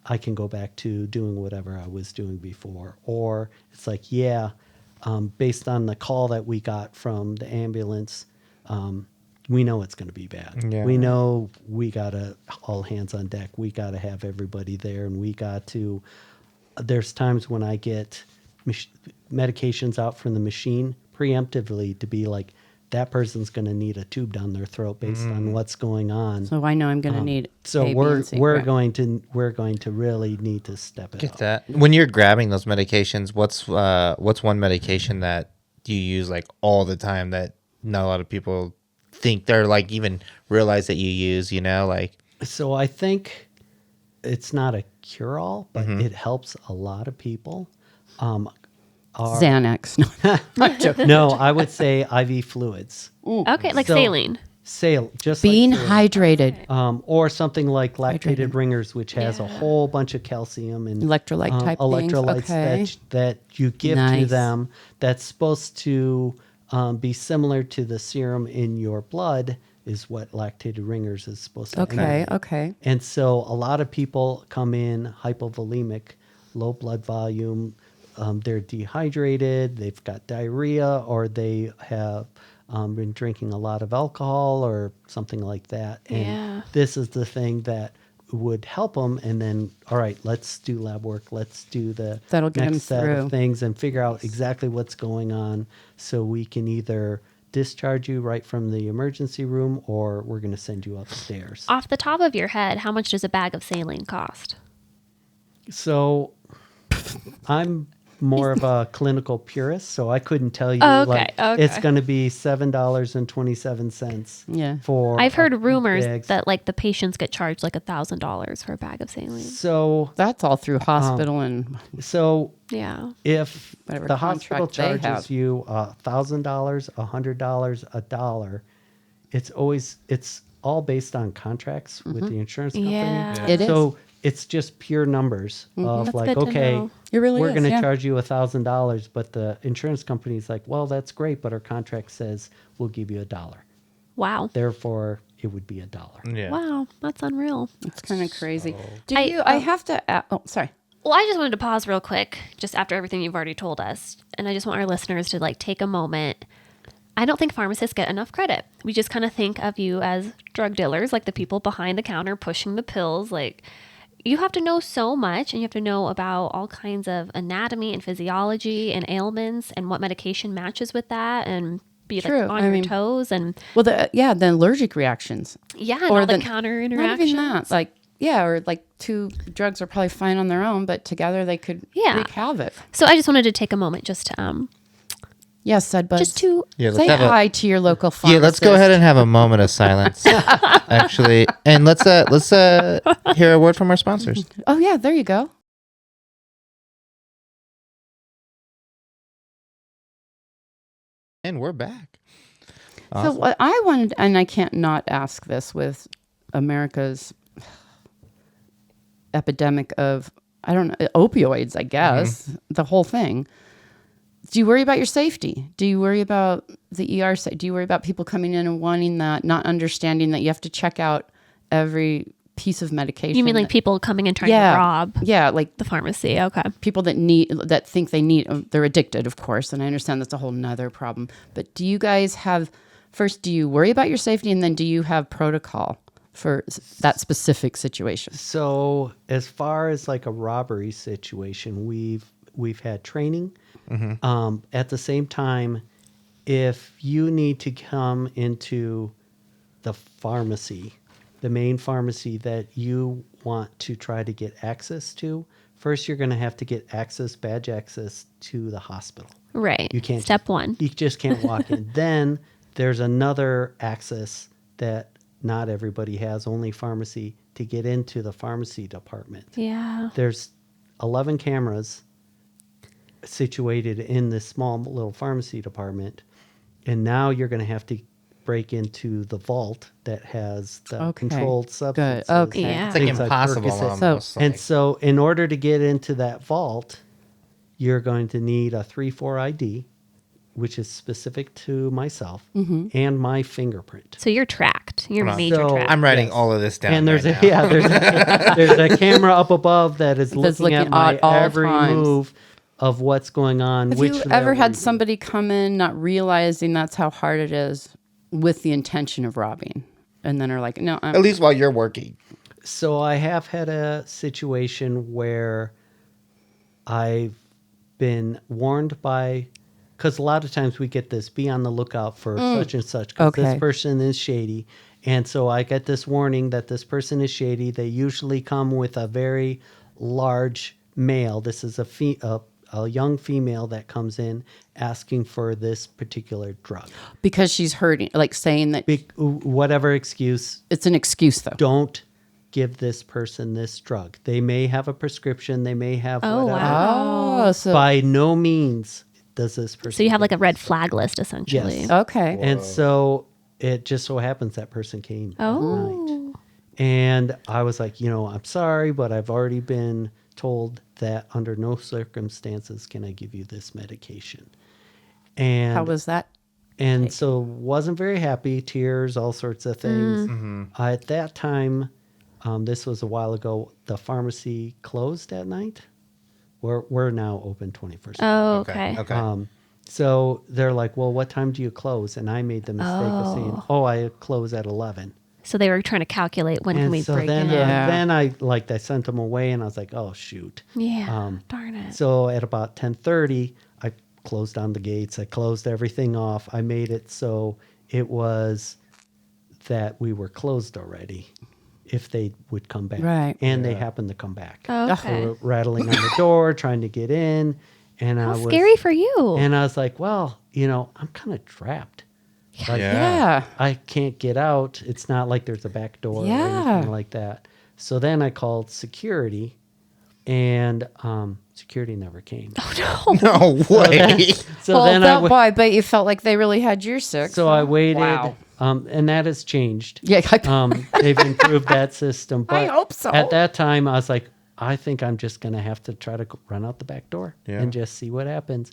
I can go back to doing whatever I was doing before. Or it's like, yeah, based on the call that we got from the ambulance, we know it's going to be bad. Yeah. We know we got to all hands on deck. We got to have everybody there, and we got to. There's times when I get medications out from the machine preemptively to be like, that person's going to need a tube down their throat based on what's going on. So I know I'm going to need So A, B, we're and C. we're Right. going to really need to step it Get up. that. When you're grabbing those medications, what's one medication that you use like all the time that not a lot of people think they're like even realize that you use? Like. So I think it's not a cure-all, but it helps a lot of people. Xanax. No, I'm joking. No, I would say IV fluids. Okay, like So- saline. Just Being like saline. hydrated. Or something like lactated Hydrated. ringers, which has a whole bunch of calcium and Electrolyte type things, electrolytes okay. that you give to Nice. them. That's supposed to be similar to the serum in your blood. Is what lactated ringers is supposed to. Okay, emulate. okay. And so a lot of people come in hypovolemic, low blood volume. They're dehydrated. They've got diarrhea, or they have been drinking a lot of alcohol or something like that. And Yeah. this is the thing that would help them. And then, all right, let's do lab work. Let's do the That'll get 'em next set through. of things and figure out exactly what's going on, so we can either discharge you right from the emergency room, or we're going to send you upstairs. Off the top of your head, how much does a bag of saline cost? So I'm more of a clinical purist, so I couldn't tell you. Oh, okay, Like, okay. it's going to be $7.27. Yeah. For I've heard rumors bags. that like the patients get charged like $1,000 for a bag of saline. So That's all through hospital and Yeah. if Whatever the hospital contract they charges have. you $1,000, $100, $1, it's all based on contracts with the insurance company. Yeah. It is. So it's just pure numbers of That's like, good to okay, know. It really we're is, going to yeah. charge you $1,000, but the insurance company's like, well, that's great, but our contract says we'll give you $1. Wow. Therefore, it would be $1. Yeah. Wow. That's unreal. It's kind of crazy. Do I- you? I have to. Oh, sorry. Well, I just wanted to pause real quick, just after everything you've already told us. And I just want our listeners to like take a moment. I don't think pharmacists get enough credit. We just kind of think of you as drug dealers, like the people behind the counter pushing the pills. Like, you have to know so much, and you have to know about all kinds of anatomy and physiology and ailments and what medication matches with that, and be True. like on I your mean, toes. And Well, the allergic reactions. yeah, and all the counter Not interactions. even that. Like, yeah, or like two drugs are probably fine on their own, but together they could Yeah. wreak havoc. So I just wanted to take a moment just to Yes, Sudbuds. just to Yeah, let's say have hi to your local pharmacist. Yeah, let's go ahead and have a moment of silence, actually, and let's hear a word from our sponsors. Oh yeah, there you go. And we're back. So Awesome. what I wanted, and I can't not ask this with America's epidemic of, I don't know, opioids, I guess, the whole thing. Do you worry about your safety? Do you worry about the ER side? Do you worry about people coming in and wanting that, not understanding that you have to check out every piece of medication? you mean like that- people coming and trying yeah, to rob yeah, like the pharmacy? Okay. people that think they need, they're addicted, of course, and I understand that's a whole nother problem. But do you guys have, first, do you worry about your safety, and then do you have protocol for that specific situation? So as far as like a robbery situation, we've had training. At the same time, if you need to come into the pharmacy, the main pharmacy that you want to try to get access to, first you're going to have to get badge access to the hospital. Right. You can't Step one. You just can't walk in. Then there's another access that not everybody has, only pharmacy, to get into the pharmacy department. Yeah. There's 11 cameras situated in this small little pharmacy department, and now you're going to have to break into the vault that has the Okay. controlled substances. Okay. Yeah. It's like Things like impossible Percocet. almost. And like- so in order to get into that vault, you're going to need a 3-4 ID, which is specific to myself, and my fingerprint. So you're tracked. You're Hold on. major So- tracked. I'm writing Yes. all of this down. And there's right a now. there's a camera up above that is That's looking at looking my at all every times. move of what's going on. Have which you ever level had you- somebody come in not realizing that's how hard it is with the intention of robbing, and then are like, no, At least while you're working. So I have had a situation where I've been warned by, because a lot of times we get this, be on the lookout for such and such, because Okay. this person is shady. And so I get this warning that this person is shady. They usually come with a very large male. This is a young female that comes in asking for this particular drug. because she's hurting, like saying that Whatever excuse, it's an excuse though. don't give this person this drug. They may have a prescription. They may have Oh, whatever. wow. Oh, so By no means does this person. So you have like a get red this flag list essentially. Yes. okay. And so it just so happens that person came at night. Oh. And I was like, I'm sorry, but I've already been told that under no circumstances can I give you this medication. And How was that? and so wasn't very happy, tears, all sorts of things. At that time, this was a while ago, the pharmacy closed at night. We're now open 24/7. Oh, okay. Okay. So they're like, well, what time do you close? And I made the mistake of saying, I close at 11. So they were trying to calculate when can And we so break then, in. Yeah. then I sent them away, and I was like, oh, shoot. Yeah. Darn it. So at about 10:30, I closed down the gates. I closed everything off. I made it so it was that we were closed already if they would come back. Right. And they happened to come back. Okay. So we're rattling on the door, trying to get in. And How scary for you. And I was like, well, I'm kind of trapped. Like, Yeah. I can't get out. It's not like there's a back door or Yeah. anything like that. So then I called security, and security never came. No way. So Well, then I bet you felt like they really had your six. so I waited, Wow. and that has changed. Yeah, They've improved that system. But I hope so. At that time, I was like, I think I'm just going to have to try to run out the back door Yeah. and just see what happens.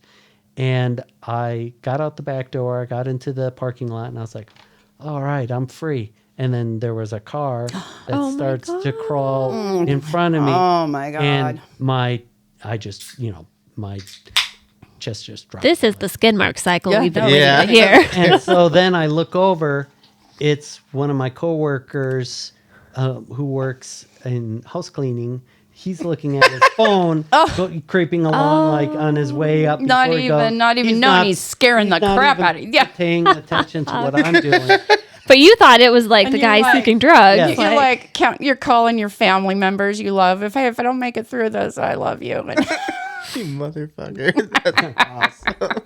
And I got out the back door, I got into the parking lot, and I was like, all right, I'm free. And then there was a car that starts to crawl in front of me. Oh, my God. And my chest just dropped. This is the skin mark cycle Yeah, we've been no, waiting Yeah. to hear. And so then I look over. It's one of my coworkers who works in house cleaning. He's looking at his phone, creeping along like on his way up. Not before he goes. even He's knowing he's scaring the not crap even out of you. Yeah. paying attention to what I'm doing. But you thought it was like the you're guy like- seeking drugs. Yeah. You're like you're calling your family members you love. If I don't make it through this, I love you. And, You motherfucker. That's awesome.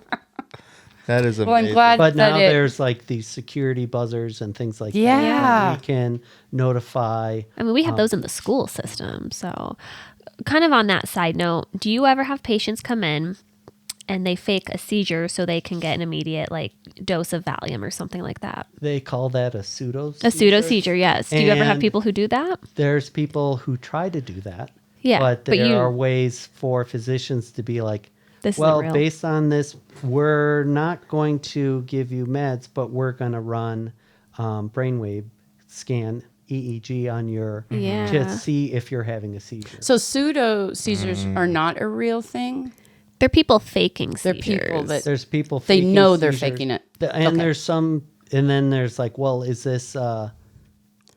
That is amazing. well, I'm glad But that now it. there's like these security buzzers and things like that. Yeah. We can notify. I mean, we have those in the school system. So, kind of on that side note, do you ever have patients come in and they fake a seizure so they can get an immediate like dose of Valium or something like that? They call that a pseudo. A pseudo seizure, yes. Do you ever have And- people who do that? There's people who try to do that. Yeah, But but there you- are ways for physicians to be like, This isn't well, real. based on this, we're not going to give you meds, but we're going to run brainwave scan, EEG on your Yeah. to see if you're having a seizure. So pseudo seizures are not a real thing. They're people faking They're seizures. people that There's people they faking know they're seizures. faking it. And Okay. there's some, and then there's like, well, is this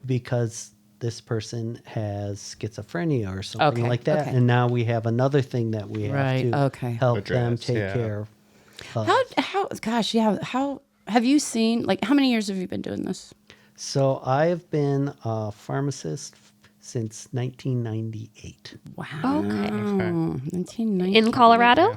because this person has schizophrenia or something Okay, like that? okay. And now we have another thing that we have Right, to okay. help them Address, take yeah. care of. How gosh, yeah, how have you seen, like, how many years have you been doing this? So I've been a pharmacist since 1998. Wow. Okay. 1990. In Colorado?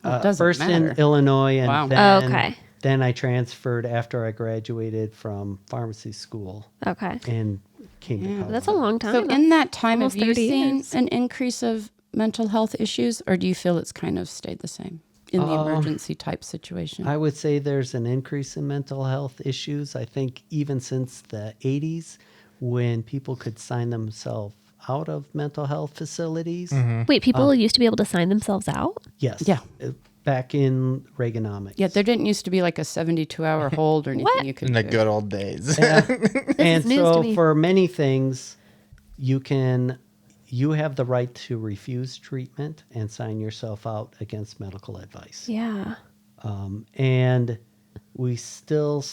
It doesn't First matter. in Illinois, and Wow. then, Okay. then I transferred after I graduated from pharmacy school Okay. and came to Colorado. That's a long time. So in that time, Almost have you 30 seen years. an increase of mental health issues, or do you feel it's kind of stayed the same in the emergency type situation? I would say there's an increase in mental health issues. I think even since the 80s, when people could sign themselves out of mental health facilities. Wait, people used to be able to sign themselves out? Yes. Yeah. Back in Reaganomics. Yeah, there didn't used to be like a 72-hour hold or anything What? you could In the do. good old days. And is news so to me. for many things, you have the right to refuse treatment and sign yourself out against medical advice. Yeah. And we still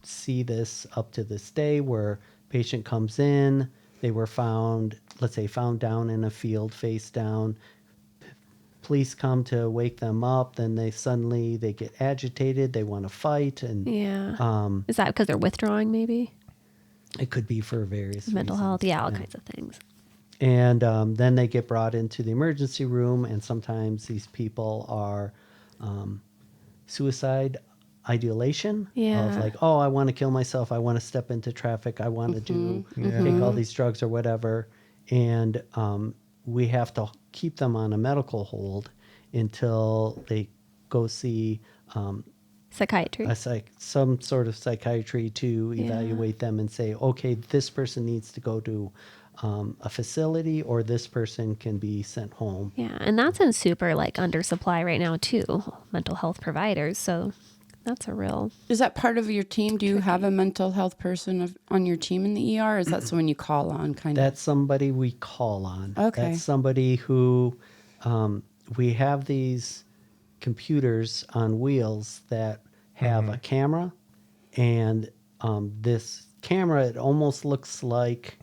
see this up to this day where patient comes in, they were found, let's say, found down in a field, face down. Police come to wake them up, then they get agitated, they want to fight, and Yeah. Is that because they're withdrawing maybe? it could be for various Mental reasons. health? Yeah, all kinds of things. And then they get brought into the emergency room, and sometimes these people are suicide ideation Yeah. of like, oh, I want to kill myself, I want to step into traffic, I want to take all these drugs or whatever. And we have to keep them on a medical hold until they go see Psychiatry. some sort of psychiatry to evaluate them and say, okay, this person needs to go to a facility, or this person can be sent home. Yeah, and that's in super like undersupply right now too, mental health providers. So that's a real Is that part of your team? Do you have a mental health person on your team in the ER? Or is that someone you call on kind of? That's somebody we call on. Okay. That's somebody who we have these computers on wheels that have a camera, and this camera, it almost looks like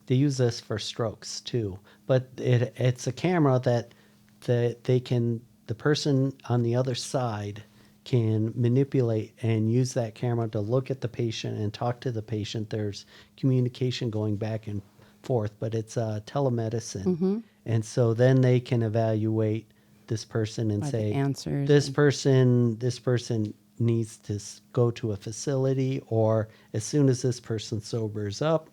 they use this for strokes too, but it's a camera that the person on the other side can manipulate and use that camera to look at the patient and talk to the patient. There's communication going back and forth, but it's telemedicine. And so then they can evaluate this person and By the say, answers this and- person needs to go to a facility, or as soon as this person sobers up,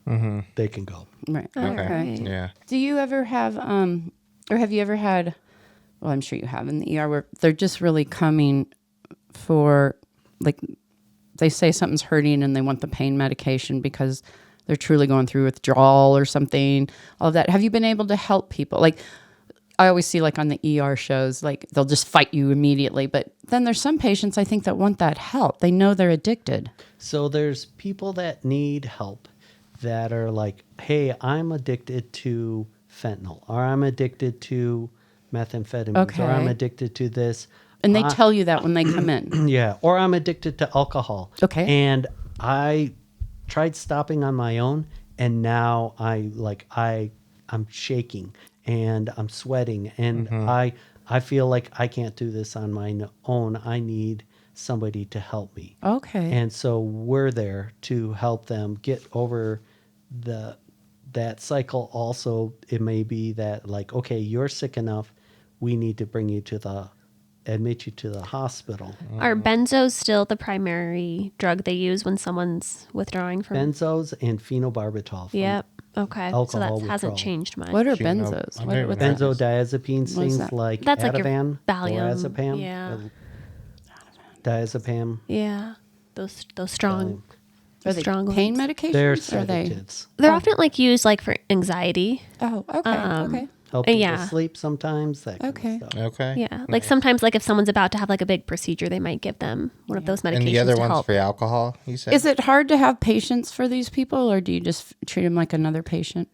they can go. Right. All Okay. right. Yeah. Do you ever have, or have you ever had, well, I'm sure you have in the ER where they're just really coming for, like, they say something's hurting and they want the pain medication because they're truly going through withdrawal or something, all of that. Have you been able to help people? Like, I always see like on the ER shows, like they'll just fight you immediately. But then there's some patients I think that want that help. They know they're addicted. So there's people that need help that are like, hey, I'm addicted to fentanyl, or I'm addicted to methamphetamines, Okay. or I'm addicted to this. And they tell you that when they come in. Yeah, or I'm addicted to alcohol. Okay. And I tried stopping on my own, and now I'm shaking and I'm sweating, and I feel like I can't do this on my own. I need somebody to help me. Okay. And so we're there to help them get over that cycle. Also, it may be that like, okay, you're sick enough, we need to admit you to the hospital. Are benzos still the primary drug they use when someone's withdrawing from? Benzos and phenobarbital. from Yep. Okay. So alcohol that hasn't withdrawal. changed much. What are Shoot, no, benzos? I've never What's heard that? of Benzodiazepines, What is things that? like That's like your Ativan, Valium. lorazepam, Yeah. diazepam. Yeah. Those strong. Are they strong pain ones. medications? They're Are they? sedatives. They're often like used like for anxiety. Oh, okay. Okay. Help people Yeah. sleep sometimes. That kind Okay. of stuff. Okay. Yeah. Like sometimes like if someone's about to have like a big procedure, they might give them one of those medications And the other to one's help. for alcohol, you said? Is it hard to have patience for these people, or do you just treat them like another patient?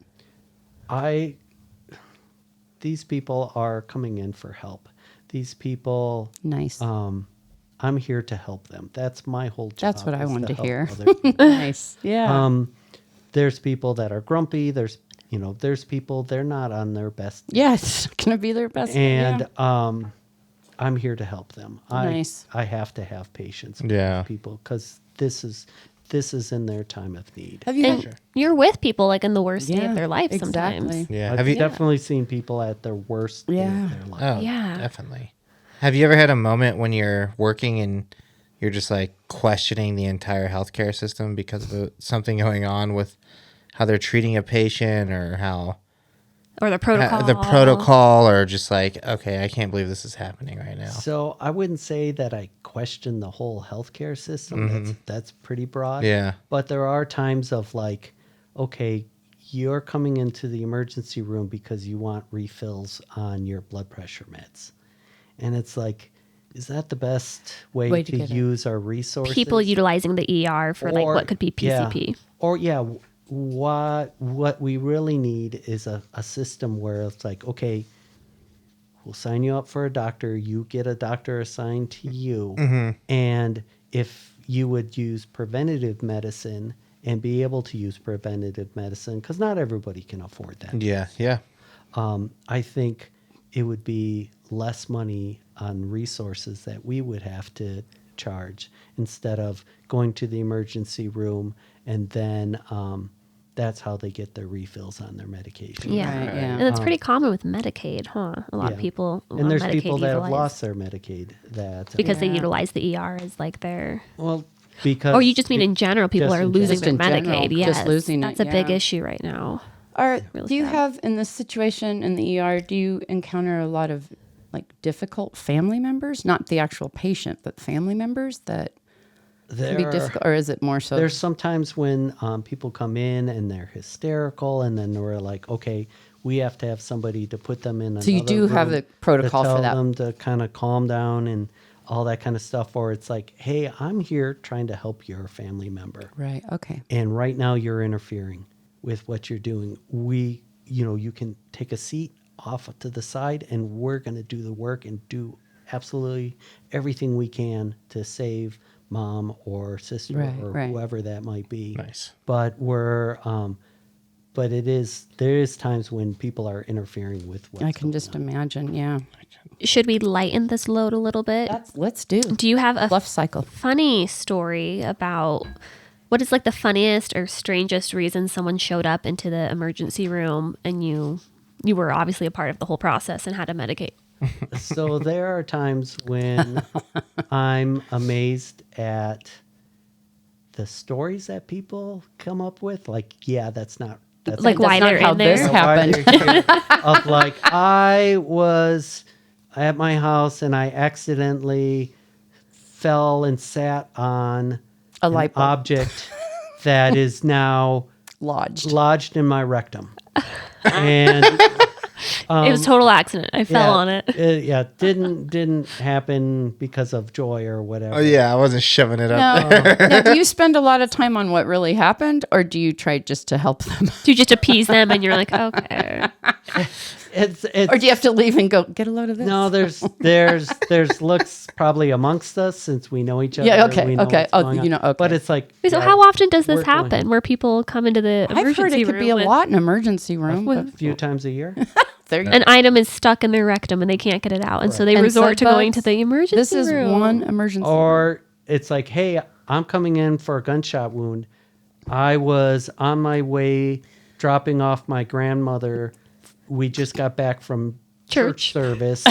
These people are coming in for help. These people, Nice. I'm here to help them. That's my whole job. That's what I is wanted to help hear. other people. Nice. Yeah. There's people that are grumpy. There's people, they're not on their best. yeah, it's going to be their best. And yeah. I'm here to help them. Nice. I have to have patience with Yeah. these people because this is in their time of need. Have you And had, you're with people like in the worst day Yeah, of their life exactly. sometimes. Yeah. I've Have you? definitely seen people at their worst day Yeah. of their life. Oh, Yeah. definitely. Have you ever had a moment when you're working and you're just like questioning the entire healthcare system because of something going on with how they're treating a patient or how Or the protocol. the protocol, or just like, okay, I can't believe this is happening right now. So I wouldn't say that I question the whole healthcare system. That's pretty broad. Yeah. But there are times of like, okay, you're coming into the emergency room because you want refills on your blood pressure meds. And it's like, is that the best way Way to to get it. use our resources? People utilizing the ER for like what could be PCP. Yeah. Or what we really need is a system where it's like, okay, we'll sign you up for a doctor, you get a doctor assigned to you, and if you would use preventative medicine and be able to use preventative medicine, because not everybody can afford that. Yeah. Yeah. I think it would be less money on resources that we would have to charge instead of going to the emergency room and then that's how they get their refills on their medication. Yeah. Right, yeah. And it's pretty common with Medicaid, huh? A lot of Yeah. people And on there's Medicaid people that have utilize- lost their Medicaid because they Yeah. utilize the ER as like their well because or you just mean in general people just are in losing general. their Just in general, Medicaid. just Yes. losing it, That's a big yeah. issue right now. Really do you sad. have, in this situation in the ER, do you encounter a lot of like difficult family members? Not the actual patient, but family members that can be difficult, or is it more so? There's sometimes when people come in and they're hysterical, and then we're like, okay, we have to have somebody to put them in. So you another do have room a protocol to for tell that. them to kind of calm down and all that kind of stuff. Or it's like, hey, I'm here trying to help your family member, Right. Okay. and right now you're interfering with what you're doing. You can take a seat off to the side, and we're going to do the work and do absolutely everything we can to save mom or sister Right, or right. whoever that might be. Nice. But there is times when people are interfering with what's I can going just on. imagine. Yeah. Should we lighten this load a little bit? Let's do. Do you have a Fluff cycle. funny story about what is like the funniest or strangest reason someone showed up into the emergency room and you were obviously a part of the whole process and had to So there are times when I'm amazed at the stories that people come up with. Like, yeah, that's not Like why not they're how in this there. happened. Of like, I was at my house and I accidentally fell and sat on A an light bulb. object that is now Lodged. lodged in my rectum. And It was a total accident. I fell on it. didn't happen because of joy or whatever. Oh yeah, I wasn't shoving it up. No. Now, do you spend a lot of time on what really happened, or do you try just to help them? Do you just appease them and you're like, okay. It's Or do you have to leave and go, get a load of this? no, there's looks probably amongst us since we know each other. Yeah, okay, we know okay. what's Oh, going you know, on. okay. But it's like, Wait, so yeah, how often does this we're going- happen where people come into the emergency I've heard it could room be a with lot in emergency room. a But few times a year. there you an item is stuck in their rectum and they can't get it out. And so they And resort to bed going bugs, to the emergency This is room. one emergency. Or it's like, hey, I'm coming in for a gunshot wound. I was on my way dropping off my grandmother. We just got back from church service.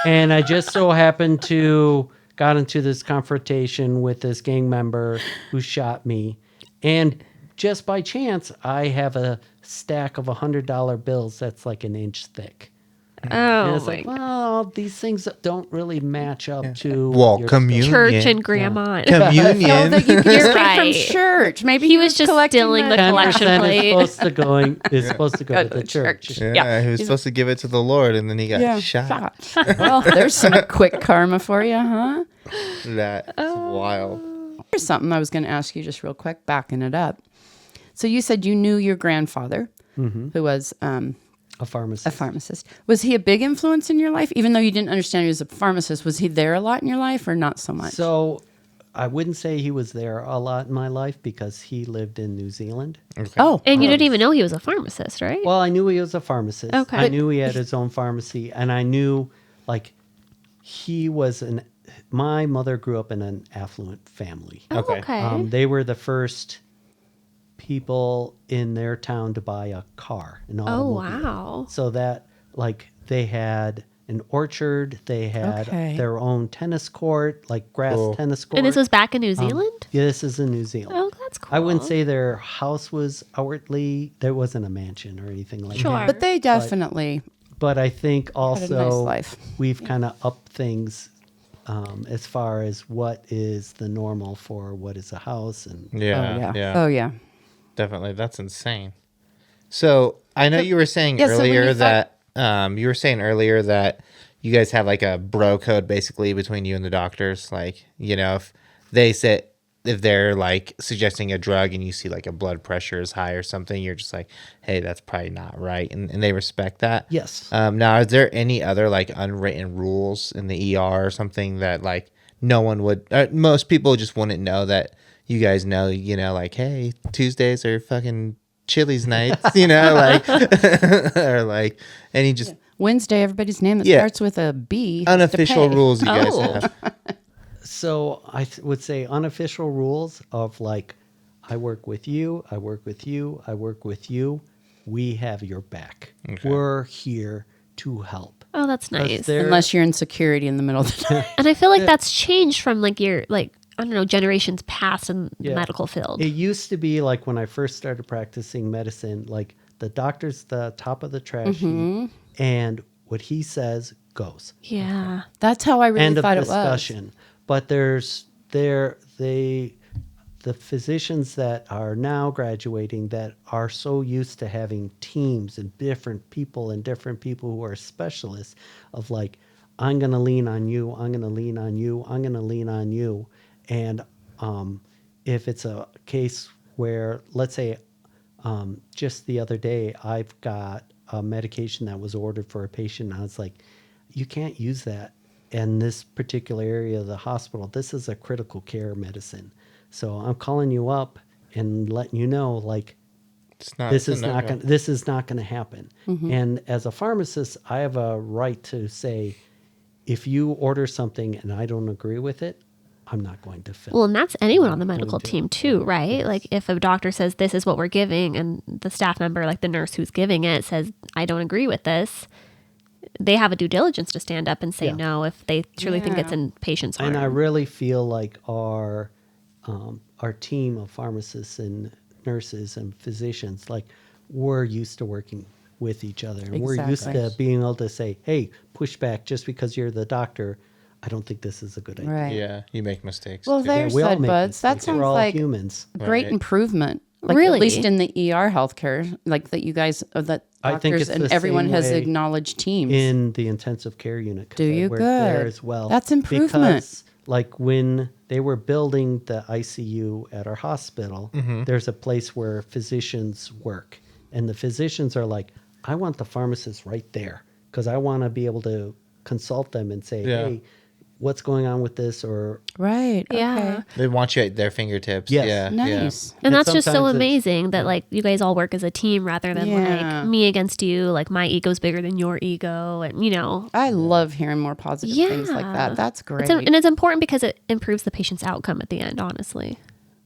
And I just so happened to got into this confrontation with this gang member who shot me. And just by chance, I have a stack of $100 bills that's like an inch thick. And Oh, it's like, my well, these things don't really match up to Well, your communion. church and grandma. No, Communion. that you can You're just get from right. church. Maybe He was just collecting stealing the 10% collection plate. is supposed to go to the church. Yeah, he was supposed to give it to the Lord, and then he got Yeah, shot. Well, there's some quick karma for you, huh? That's wild. Here's something I was going to ask you just real quick, backing it up. So you said you knew your grandfather, who was A pharmacist. a pharmacist. Was he a big influence in your life? Even though you didn't understand he was a pharmacist, was he there a lot in your life or not so much? So I wouldn't say he was there a lot in my life because he lived in New Zealand. Oh, And you didn't even know he was a pharmacist, right? Well, I knew he was a pharmacist. Okay. I knew he had his own pharmacy, and I knew like he was my mother grew up in an affluent family. Oh, okay. okay. They were the first people in their town to buy a car, an Oh, automobile. wow. So that like they had an orchard, they had Okay. their own tennis court, like grass Cool. tennis court. And this was back in New Zealand? Yeah, this is in New Zealand. Oh, that's cool. I wouldn't say their house was outwardly, there wasn't a mansion or anything like Sure. that. but they definitely But I think had a nice also life. we've kind of upped things as far as what is the normal for what is a house. And Yeah, Oh, yeah. definitely. That's insane. So I know you were saying yeah, so when earlier you that you guys have like a bro code basically between you and the doctors. Like, you know, if they're like suggesting a drug and you see like a blood pressure is high or something, you're just like, hey, that's probably not right, and they respect that. Yes. Now, is there any other like unwritten rules in the ER or something that like no one would, most people just wouldn't know that you guys know, you know, like, hey, Tuesdays are fucking Chili's nights, you know, like, or like, any just Wednesday, everybody's name that Yeah. starts with a B. has to unofficial pay. rules you guys Oh. have. So I would say unofficial rules of like, I work with you, I work with you, I work with you. We have your back. Okay. We're here to help. Oh, that's 'Cause nice. there- Unless you're in security in the middle of the night. And I feel like that's changed from like your, like, I don't know, generations past in the Yeah. medical field. It used to be like when I first started practicing medicine, like the doctor's the top of the trash heap, and what he says goes. Yeah. That's how I really End of thought it was. discussion. But the physicians that are now graduating that are so used to having teams and different people who are specialists of like, I'm going to lean on you, I'm going to lean on you, I'm going to lean on you. And if it's a case where, let's say, just the other day, I've got a medication that was ordered for a patient, and I was like, you can't use that in this particular area of the hospital. This is a critical care medicine. So I'm calling you up and letting you know, like, this is not going to happen. And as a pharmacist, I have a right to say, if you order something and I don't agree with it, I'm not going to fill. Well, and that's anyone on the medical do. team too, right? Yes. Like if a doctor says this is what we're giving and the staff member, like the nurse who's giving it, says, I don't agree with this, they have a due diligence to stand up and say Yeah. no if they truly think it's in patients' harm. And I really feel like our team of pharmacists and nurses and physicians, like we're used to working with each other, and we're used Exactly. to being able to say, "Hey, push back just because you're the doctor. I don't think this is a good idea." Right. Yeah, you make mistakes. Well, too. there we all said make buds. That mistakes. sounds We're all like humans. a great Right. improvement. Like Really? at least in the ER healthcare, like that you guys, that I think doctors it's and the everyone same has way acknowledged teams. In the intensive care unit. 'Cause Do I you? worked there Good. as well. That's improvement. Because like when they were building the ICU at our hospital, there's a place where physicians work. And the physicians are like, I want the pharmacist right there because I want to be able to consult them and say, Yeah. hey, what's going on with this? Or Right. Yeah. Okay. They want you at their fingertips. Yes. Yeah. Nice. And And that's just so sometimes it's- amazing that like you guys all work as a team rather than Yeah. like me against you, like my ego's bigger than your ego, and you know. I love hearing more positive things like Yeah. that. That's great. And it's important because it improves the patient's outcome at the end, honestly.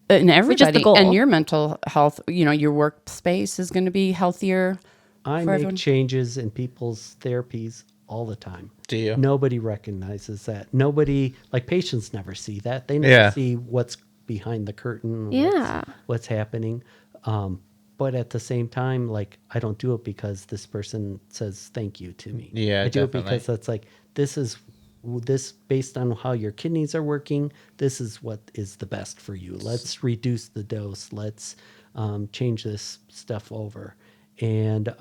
And Which is the everybody, goal. and your mental health, you know, your workspace is going to be healthier. I for make everyone. changes in people's therapies all the time. Do you? Nobody recognizes that. Nobody, like patients never see that. They never Yeah. see what's behind the curtain, Yeah. what's happening. But at the same time, like I don't do it because this person says thank you to me. Yeah, I do definitely. it because it's like, this based on how your kidneys are working, this is what is the best for you. Let's reduce the dose. Let's change this stuff over. And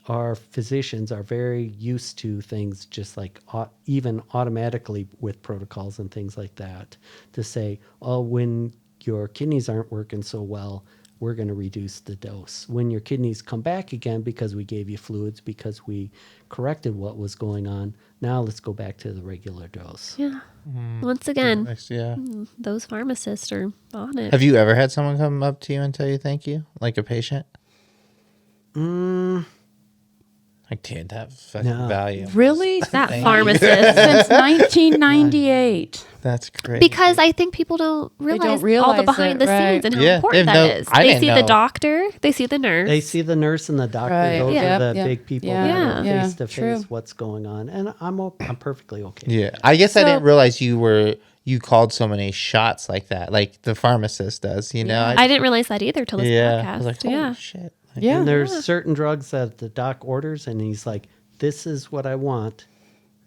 our physicians are very used to things just like even automatically with protocols and things like that to say, oh, when your kidneys aren't working so well, we're going to reduce the dose. When your kidneys come back again because we gave you fluids, because we corrected what was going on, now let's go back to the regular dose. Yeah. Once again, Nice, yeah. those pharmacists are on it. Have you ever had someone come up to you and tell you thank you, like a patient? Like, dude, that fucking No. value. Really? that Thank you. pharmacist. Since 1998. That's crazy. Because I think people don't realize, all the realize behind it, the right. scenes and how Yeah, important they that know- is. I They didn't see the know. doctor, they see the nurse. They see the nurse and the doctor. Right. Those Yeah. are the Yep. big people Yeah. that Yeah. are face to True. face what's going on. And I'm perfectly okay. Yeah, I guess I So- didn't realize you called so many shots like that, like the pharmacist does. You know, I didn't realize that either till this yeah, podcast. I was like, holy yeah. shit. Like, Yeah. And there's certain drugs that the doc orders, and he's like, "This is what I want.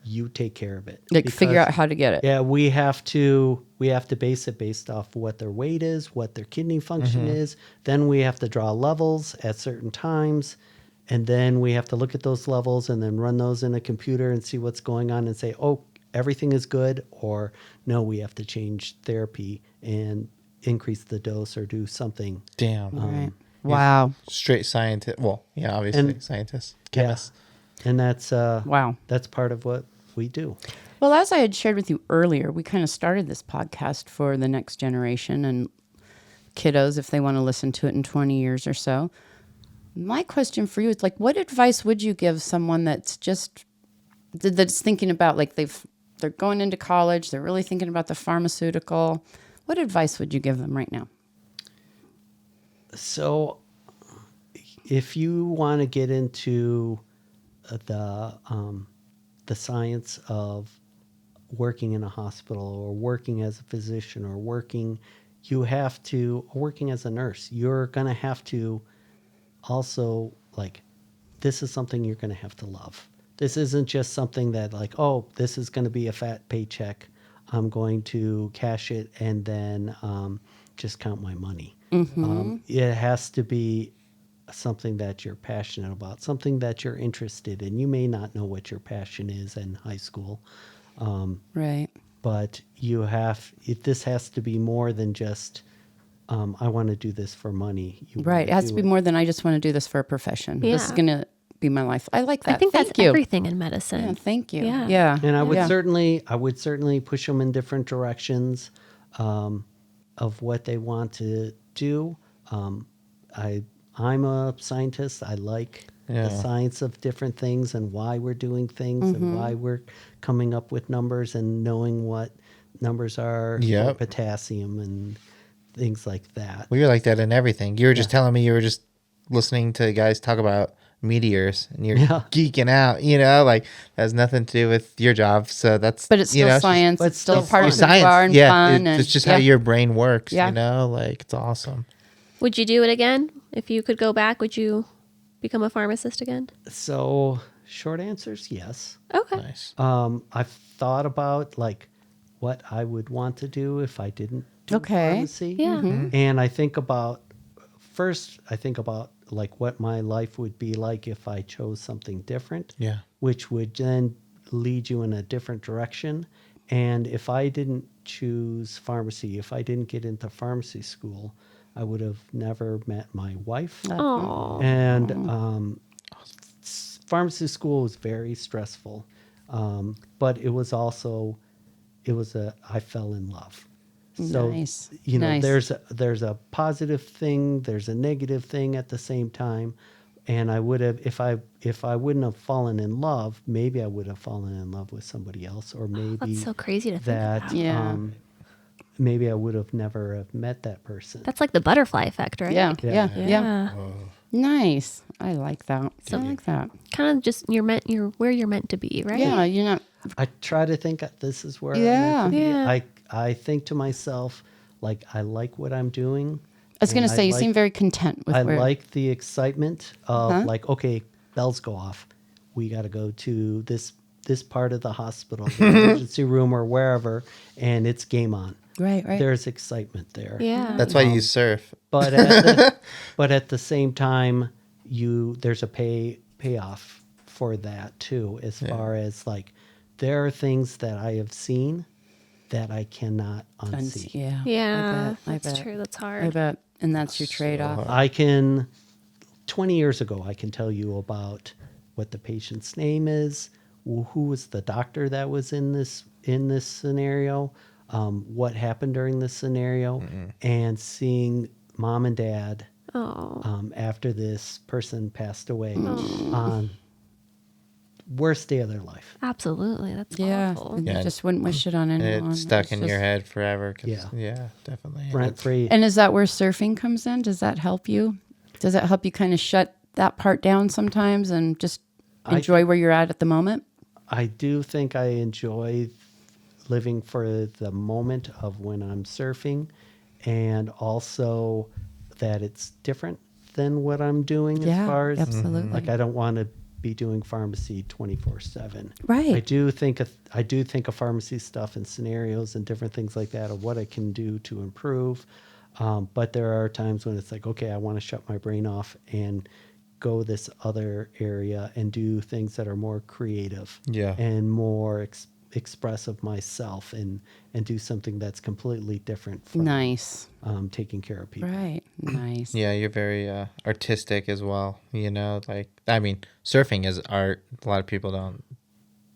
You take care of it." Like figure Because- out how to get it. Yeah, we have to base it based off what their weight is, what their kidney function is. Then we have to draw levels at certain times, and then we have to look at those levels and then run those in a computer and see what's going on and say, "Oh, everything is good," or "No, we have to change therapy and increase the dose or do something." Damn. Right. Wow. Straight scientist. Well, yeah, obviously And- scientist, Yeah. chemist. And that's Wow. that's part of what we do. Well, as I had shared with you earlier, we kind of started this podcast for the next generation and kiddos if they want to listen to it in 20 years or so. My question for you is like, what advice would you give someone that's thinking about like they're going into college, they're really thinking about the pharmaceutical. What advice would you give them right now? So, if you want to get into the science of working in a hospital or working as a physician or working as a nurse, you're going to have to also like, this is something you're going to have to love. This isn't just something that like, oh, this is going to be a fat paycheck. I'm going to cash it and then just count my money. It has to be something that you're passionate about, something that you're interested in. You may not know what your passion is in high school, Right. but this has to be more than just, I want to do this for money. You Right. wanna It has to do be more than I just want to do this for a profession. This is Yeah. going to be my life. I like that. I think Thank that's you. everything in medicine. Yeah, thank you. Yeah. Yeah. And I would Yeah. certainly push them in different directions of what they want to do. I'm a scientist. I like the Yeah. science of different things and why we're doing things and why we're coming up with numbers and knowing what numbers are for Yep. potassium and things like that. We were like that in everything. You were just telling me you were just listening to guys talk about meteors and you're Yeah. geeking out, you know, like has nothing to do with your job. So that's, But it's you still know, just- science. but It's still it's part fun. of who you are science. and Yeah. fun. It's and, just yeah. how your brain works, Yeah. you know, like it's awesome. Would you do it again? If you could go back, would you become a pharmacist again? So short answers, yes. Okay. Nice. I've thought about like what I would want to do if I didn't do Okay. pharmacy. Yeah. And I think about like what my life would be like if I chose something different. Yeah. Which would then lead you in a different direction. And if I didn't choose pharmacy, if I didn't get into pharmacy school, I would have never met my wife. Oh. And pharmacy school was very stressful, but it was also I fell in love. So Nice. you know, Nice. there's a positive thing, there's a negative thing at the same time, and I would have if I wouldn't have fallen in love, maybe I would have fallen in love with somebody else, or maybe That's so crazy to think that about. Yeah. maybe I would have never have met that person. That's like the butterfly effect, right? Yeah. Yeah. Yeah. Yeah. Nice. I like that. I like that. Kind of just you're where you're meant to be, right? Yeah. You're not. I try to think this is where Yeah. I'm meant to be. Yeah. I think to myself, like, I like what I'm doing. I was going to and say, you like- seem very content with I where. like the excitement of Uh-huh. like, okay, bells go off. We got to go to this part of the hospital, the emergency room or wherever, and it's game on. Right. Right. There's excitement there. Yeah. That's why you surf. But at the same time, there's a payoff for that too, as far as like there are things that I have seen that I cannot unsee. Yeah. Yeah. I That's bet. true. That's I hard. bet. And that's your trade off. I can 20 years ago I can tell you about what the patient's name is, who was the doctor that was in this scenario, what happened during this scenario, and seeing mom and dad Oh. after this person passed away on worst day of their life. Absolutely. That's Yeah. awful. And Yeah. you just wouldn't wish it on anyone. It's stuck It's in your just- head forever. 'Cause- Yeah. Yeah, definitely. Rent free. And is that where surfing comes in? Does that help you? Does it help you kind of shut that part down sometimes and just enjoy where you're at the moment? I do think I enjoy living for the moment of when I'm surfing, and also that it's different than what I'm doing Yeah, as far as absolutely. like I don't want to be doing pharmacy 24/7. Right. I do think of pharmacy stuff and scenarios and different things like that of what I can do to improve. But there are times when it's like, okay, I want to shut my brain off and go this other area and do things that are more creative Yeah. and more express of myself and do something that's completely different from Nice. taking care of people. Right. Nice. Yeah, you're very artistic as well. You know, like, I mean, surfing is art. A lot of people don't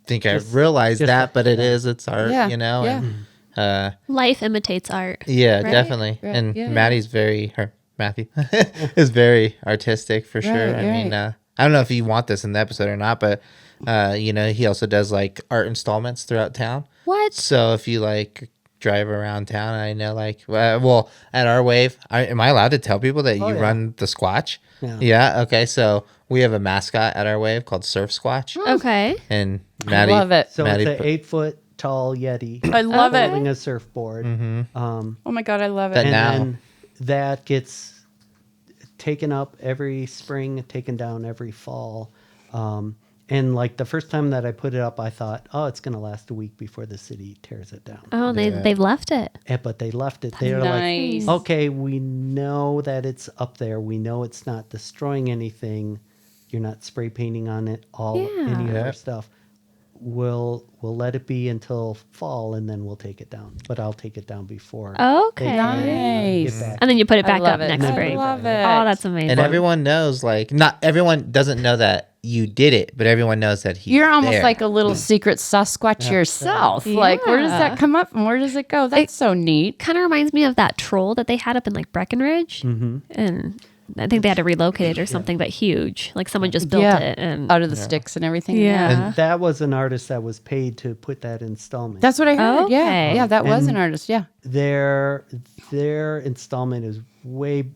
think I realize just- that, but it is. It's art, Yeah, you know? yeah. And, Life imitates art. yeah, Right? definitely. Right, And yeah, Maddie's Matthew is very artistic for sure. Right, I mean, right. I don't know if you want this in the episode or not, but, you know, he also does like art installments throughout town. What? So if you like drive around town, I know like, well, at our wave, am I allowed to tell people that you yeah. run the Squatch? Yeah. Yeah. Okay. So we have a mascot at our wave called Surf Squatch, Okay. and I Maddie. love it. So Maddie it's an put- 8-foot tall Yeti I love it. holding a surfboard. Oh my God, I love it. That And now. then that gets taken up every spring, taken down every fall. And like the first time that I put it up, I thought, oh, it's going to last a week before the city tears it down. Oh, they've left it. But they left it. They're Nice. like, okay, we know that it's up there. We know it's not destroying anything. You're not spray painting on it, any of Yeah. our stuff. We'll let it be until fall, and then we'll take it down. But I'll take it down before. Okay. they Nice. get back. And then you put it I back love up it. next I spring. love it. Oh, that's amazing. and everyone knows, like, not everyone doesn't know that you did it, but everyone knows that he's You're almost there. like a little secret Sasquatch yourself. Like, where does Yeah. that come up and where does it go? That's so neat. Kind of reminds me of that troll that they had up in like Breckenridge. Mm-hmm. And I think they had to relocate it or something, but huge. Like someone just built it. And Out of the sticks and everything. Yeah. And that was an artist that was paid to put that installment. That's what I heard. Yeah. Okay. Yeah, that was an And- artist. Yeah. Their installment is way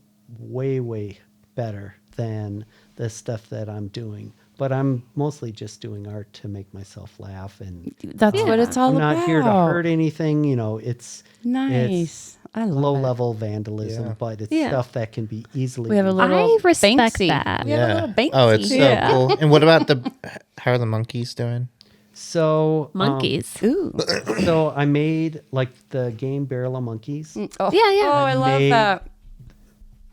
better than the stuff that I'm doing. But I'm mostly just doing art to make myself laugh, and That's what it's all I'm about. not here to hurt anything. It's Nice. I love low it. level vandalism, Yeah. but it's Yeah. stuff that can be easily. We have a used. little I respect Banksy. that. We have a little Banksy. Oh, it's so Yeah. cool. And what about how are the monkeys doing? So Monkeys. Ooh. So I made like the game Barrel of Monkeys, Oh, Yeah, yeah. Oh, I love made- that.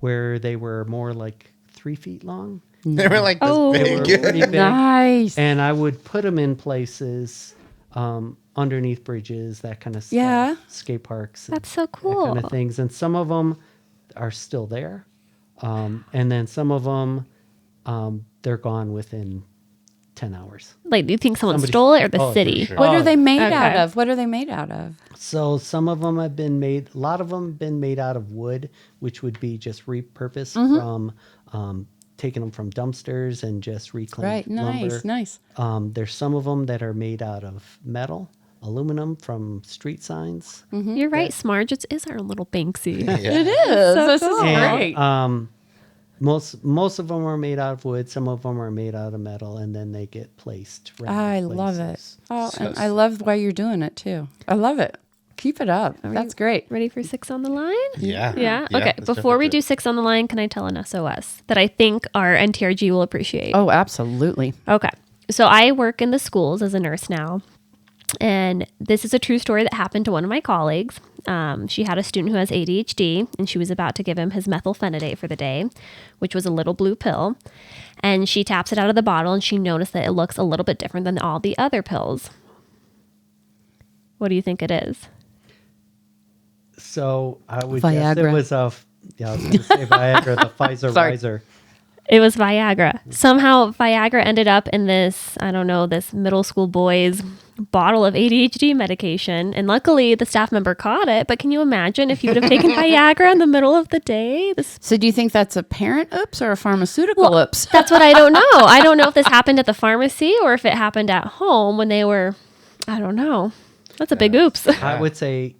where they were more like 3 feet long. They were like this Oh. They were big. pretty big. Nice. And I would put them in places underneath bridges, that kind of stuff. Yeah. Skate parks. and That's so that cool. kind of things. And some of them are still there. And then some of them, they're gone within 10 hours. Like, do you think someone Somebody- stole it or the Oh, for city? sure. What are they made Okay. out of? What are they made out of? So some of them have been made, a lot of them have been made out of wood, which would be just repurposed from taking them from dumpsters and just reclaimed Right. lumber. Nice. There's some of them that are made out of metal, aluminum from street signs. You're right, Smarge. It is our little Banksy. It is. This is great. And, most of them are made out of wood. Some of them are made out of metal, and then they get placed. I random love it. places. Oh, and I love why you're doing it too. I love it. Keep it up. That's great. Ready for 6 on the line? Yeah. Yeah. Okay. let's Before we definitely do 6 on the line, can I tell an SOS that I think our NTRG will appreciate? Oh, absolutely. Okay. So I work in the schools as a nurse now. And this is a true story that happened to one of my colleagues. She had a student who has ADHD, and she was about to give him his methylphenidate for the day, which was a little blue pill. And she taps it out of the bottle, and she noticed that it looks a little bit different than all the other pills. What do you think it is? So I would guess Viagra. it was I was going to say Viagra, the Pfizer Sorry. Riser. It was Viagra. Somehow Viagra ended up in this, I don't know, this middle school boy's bottle of ADHD medication. And luckily the staff member caught it. But can you imagine if you would have taken Viagra in the middle of the day? So do you think that's a parent oops or a pharmaceutical oops? That's what I don't know. I don't know if this happened at the pharmacy or if it happened at home when they were, I don't know. That's a big oops. I would say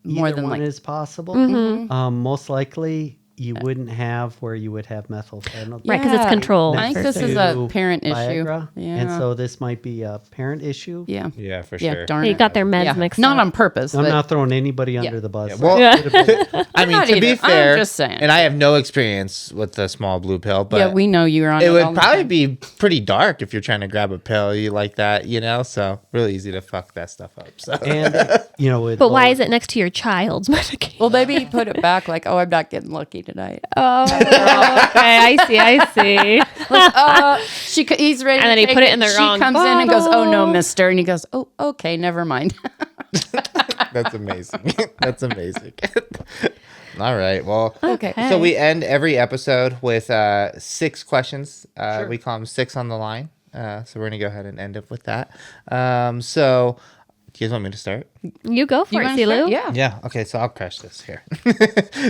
More either than one like- is possible. Mm-hmm. Most likely, you wouldn't have where you would have methylphenidate. Right, 'cause it's controlled. I think next this is a to parent issue. Viagra. Yeah. And so this might be a parent issue. Yeah. Yeah, for Yeah, sure. darn They it. got their meds Yeah. mixed Not up. on purpose. I'm but not throwing anybody under the bus. Well, I mean, not to be either. I'm fair, just saying. and I have no experience with the small blue pill, but yeah, we know you're on it all would the probably time. be pretty dark if you're trying to grab a pill you like that, so really easy to fuck that stuff up. So and with But why is it next to your child's medication? Well, maybe put it back like, oh, I'm not getting lucky tonight. Oh, okay. I see. He's ready. And then to he take put it in the wrong She comes in and goes, "Oh no, bottle." Mister," and he goes, "Oh, okay, never mind." that's amazing. That's amazing. All right. Well, Okay. so we end every episode with 6 questions. We call them 6 on the line. So we're gonna go ahead and end up with that. So, do you guys want me to start? You go for You it, wanna start? Silu. Yeah. Yeah. Okay. So I'll crush this here.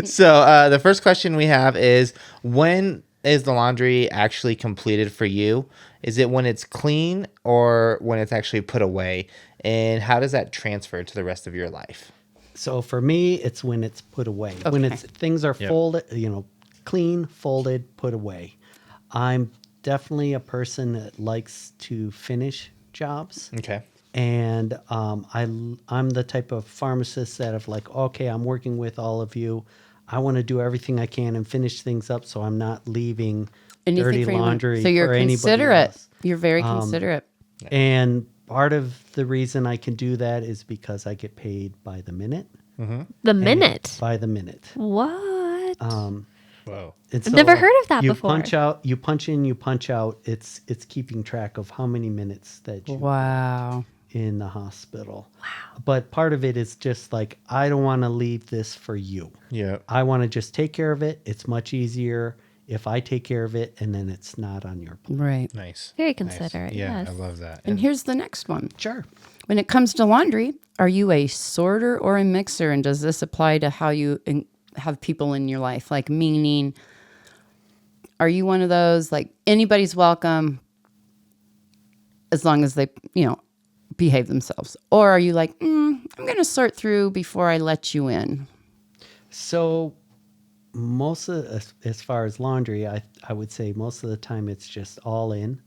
So the first question we have is, when is the laundry actually completed for you? Is it when it's clean or when it's actually put away? And how does that transfer to the rest of your life? So for me, it's when it's put away. When Okay. things are folded, clean, folded, put away. I'm definitely a person that likes to finish jobs. Okay. And I'm the type of pharmacist that if okay, I'm working with all of you. I want to do everything I can and finish things up so I'm not leaving dirty for anyone. laundry So you're for anybody considerate. else. You're very considerate. And part of the reason I can do that is because I get paid by the minute. The minute. By the minute. What? Whoa. And I've never heard of that you before. Punch out, you punch in, you punch out. It's keeping track of how many minutes that you Wow. in the hospital. Wow. But part of it is just I don't want to leave this for you. Yeah. I want to just take care of it. It's much easier if I take care of it and then it's not on your plate. Right. Nice. Very Nice. considerate. Yeah, Yes. I love that. And here's the next one. Sure. When it comes to laundry, are you a sorter or a mixer? And does this apply to how you have people in your life? Like, meaning, are you one of those, anybody's welcome as long as they, behave themselves? Or are you like, I'm going to sort through before I let you in? So most of as far as laundry, I would say most of the time it's just all in.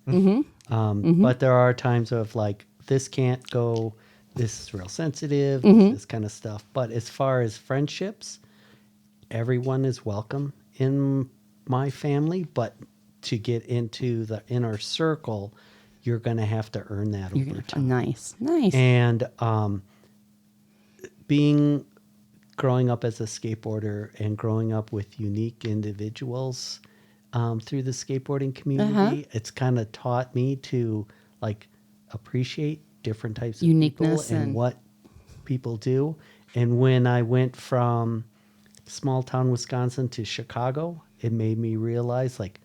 But there are times of like this can't go, this is real sensitive, this kind of stuff. But as far as friendships, everyone is welcome in my family, but to get into the inner circle, you're going to have to earn that over time. Nice. And growing up as a skateboarder and growing up with unique individuals through the skateboarding community, it's kind of taught me to like appreciate different types of Uniqueness people and and- what people do. And when I went from small town Wisconsin to Chicago, it made me realize like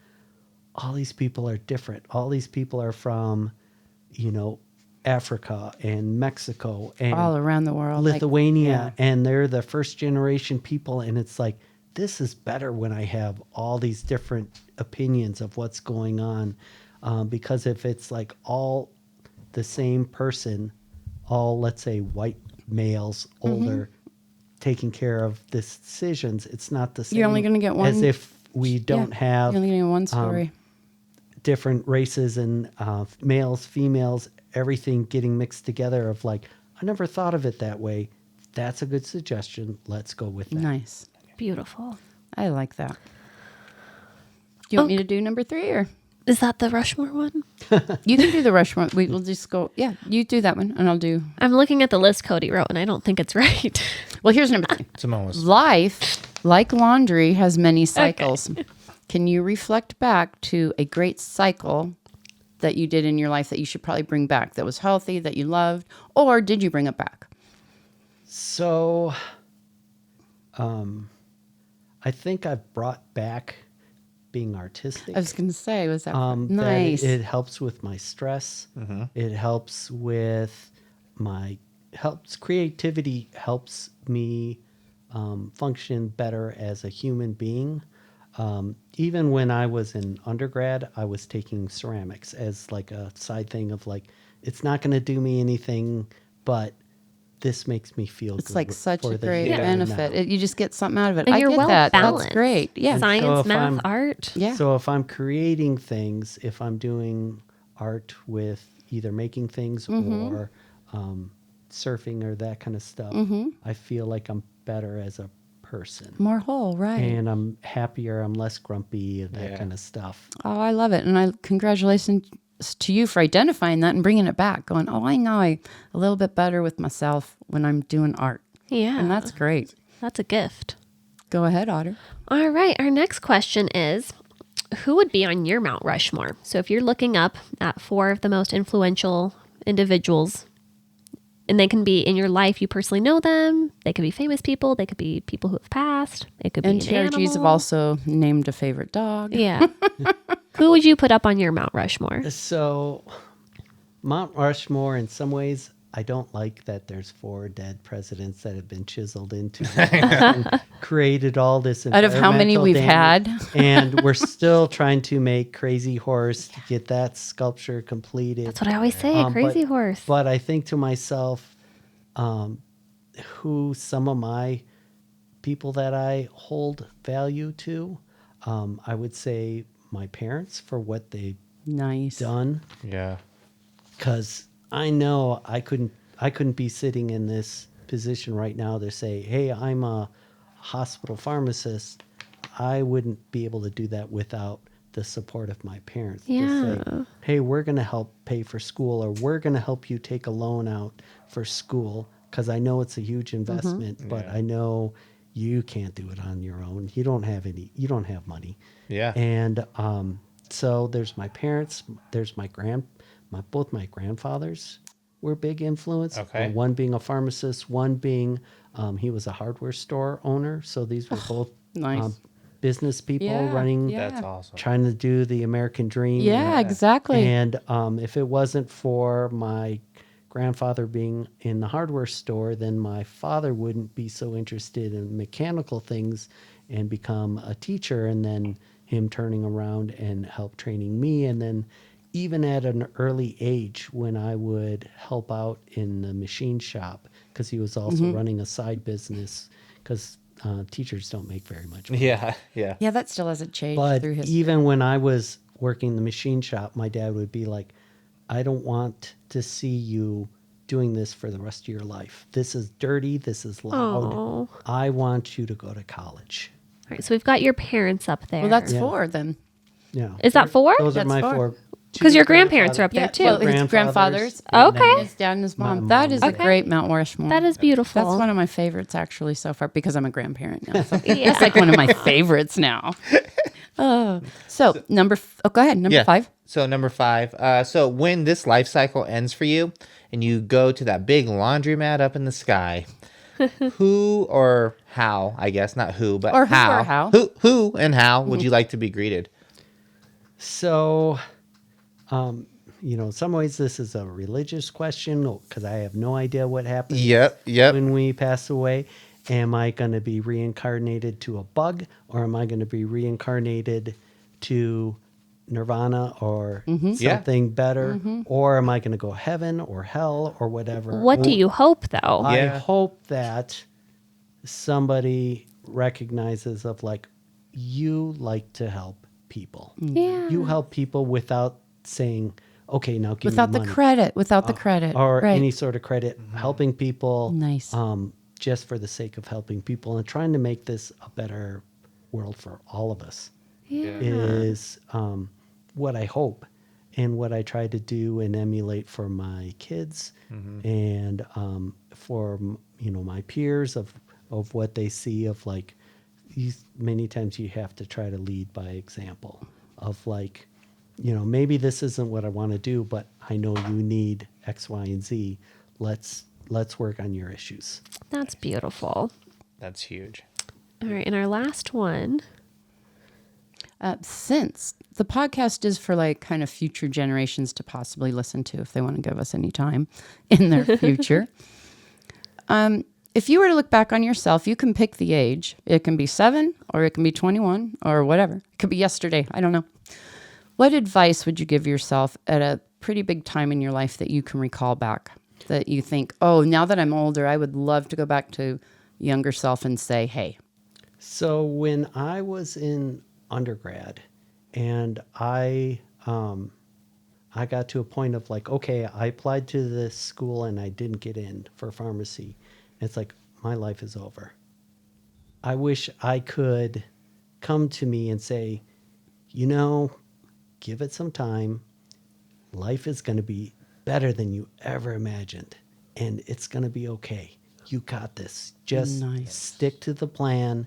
all these people are different. All these people are from, Africa and Mexico and All around the world. like- Lithuania, and they're the first generation people. And it's like, this is better when I have all these different opinions of what's going on. Because if it's like all the same person, all, let's say, white males, older, taking care of decisions, it's not the same. You're only gonna get one- as if we don't have You're only getting one story. different races and males, females, everything getting mixed together of like, I never thought of it that way. That's a good suggestion. Let's go with that. Nice. Beautiful. I like that. Do you want me to do number 3 or? Is that the Rushmore one? You can do the Rushmore. We'll just go. Yeah, you do that one and I'll do. I'm looking at the list Cody wrote, and I don't think it's right. Well, here's number 3. Simone was Life, like laundry, has many cycles. Can you reflect back to a great cycle that you did in your life that you should probably bring back, that was healthy, that you loved, or did you bring it back? So, I think I've brought back being artistic. I was going to say, was that that nice? it helps with my stress. It helps with creativity helps me function better as a human being. Even when I was in undergrad, I was taking ceramics as like a side thing of like, it's not going to do me anything, but this makes me feel It's good like such for a the great here and benefit. now. You just get something out of it. And I you're get well that. balanced. That's great. Yeah. Science, So if math, I'm- art. Yeah. So if I'm creating things, if I'm doing art with either making things or surfing or that kind of stuff, I feel like I'm better as a person. More whole, right. And I'm happier, I'm less grumpy, and that Yeah. kind of stuff. Oh, I love it. And congratulations to you for identifying that and bringing it back. Going, oh, I know a little bit better with myself when I'm doing art. Yeah. And that's great. That's a gift. Go ahead, Otter. All right. Our next question is, who would be on your Mount Rushmore? So if you're looking up at 4 of the most influential individuals, and they can be in your life, you personally know them. They could be famous people. They could be people who have passed. It could be And an TRGs have animal. also named a favorite dog. Yeah. Who would you put up on your Mount Rushmore? So, Mount Rushmore, in some ways, I don't like that there's 4 dead presidents that have been chiseled into it and created all this Out of how many environmental we've damage. had. And we're still trying to make Crazy Horse to get that sculpture completed. That's what I always say. Crazy horse. But I think to myself, who some of my people that I hold value to, I would say my parents for what they've Nice. done. Yeah. Because I know I couldn't be sitting in this position right now to say, hey, I'm a hospital pharmacist. I wouldn't be able to do that without the support of my parents. To Yeah. say, hey, we're going to help pay for school, or we're going to help you take a loan out for school, because I know it's a huge investment, but Yeah. I know you can't do it on your own. You don't have money. Yeah. And so there's my parents, there's both my grandfathers were big influence. Okay. One being a pharmacist, one being he was a hardware store owner. So these were both Nice. business people Yeah, running, yeah. That's awesome. trying to do the American dream. Yeah, exactly. And if it wasn't for my grandfather being in the hardware store, then my father wouldn't be so interested in mechanical things and become a teacher, and then him turning around and help training me. And then even at an early age, when I would help out in the machine shop, because he was also running a side business, because teachers don't make very much money. Yeah. Yeah, that still hasn't changed But through history. even when I was working the machine shop, my dad would be like, I don't want to see you doing this for the rest of your life. This is dirty. This is loud. Oh. I want you to go to college. All right, so we've got your parents up there. Well, that's Yeah. 4 then. Yeah. Is that 4? Those are That's my 4. 4. Because your grandparents are up there too. Well, his grandfathers. and Okay. then His dad and his My mom. That mom. is a Okay. great Mount Rushmore. That is beautiful. That's one of my favorites actually so far because I'm a grandparent now. So Yeah. it's like one of my favorites now. So go ahead. Number 5. So number 5. So when this life cycle ends for you and you go to that big laundromat up in the sky, who or how, I guess, not who, but Or who how. or how. Who and how would you like to be greeted? So, in some ways, this is a religious question because I have no idea what happens Yep. when we pass away. Am I going to be reincarnated to a bug, or am I going to be reincarnated to nirvana or Yeah. something better? Or am I going to go heaven or hell or whatever? What do you hope, though? I Yeah. hope that somebody recognizes of like, you like to help people. Yeah. You help people without saying, okay, now give Without me the money. credit. Without the credit. Or right. any sort of credit, helping people. Nice. Just for the sake of helping people and trying to make this a better world for all of us is what I hope and what I try to do and emulate for my kids and for my peers of what they see of like these many times you have to try to lead by example of like maybe this isn't what I want to do, but I know you need X, Y, and Z. Let's work on your issues. That's beautiful. That's huge. All right, and our last one. Since the podcast is for like kind of future generations to possibly listen to if they want to give us any time in their future. If you were to look back on yourself, you can pick the age. It can be 7 or it can be 21 or whatever. It could be yesterday. I don't know. What advice would you give yourself at a pretty big time in your life that you can recall back? That you think, oh, now that I'm older, I would love to go back to younger self and say, hey. So when I was in undergrad and I got to a point of like, okay, I applied to this school and I didn't get in for pharmacy. It's like, my life is over. I wish I could come to me and say, give it some time. Life is going to be better than you ever imagined. And it's going to be okay. You got this. Just Nice. stick to the plan,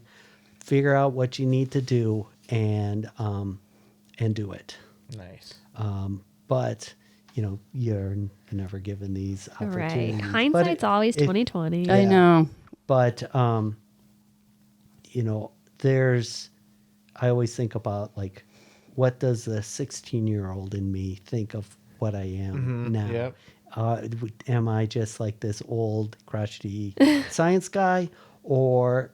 figure out what you need to do, and do it. Nice. But you're never given these Right. opportunities. Hindsight's always 2020. I know. But I always think about like, what does the 16-year-old in me think of what I am now? Yep. Am I just like this old crotchety science guy, or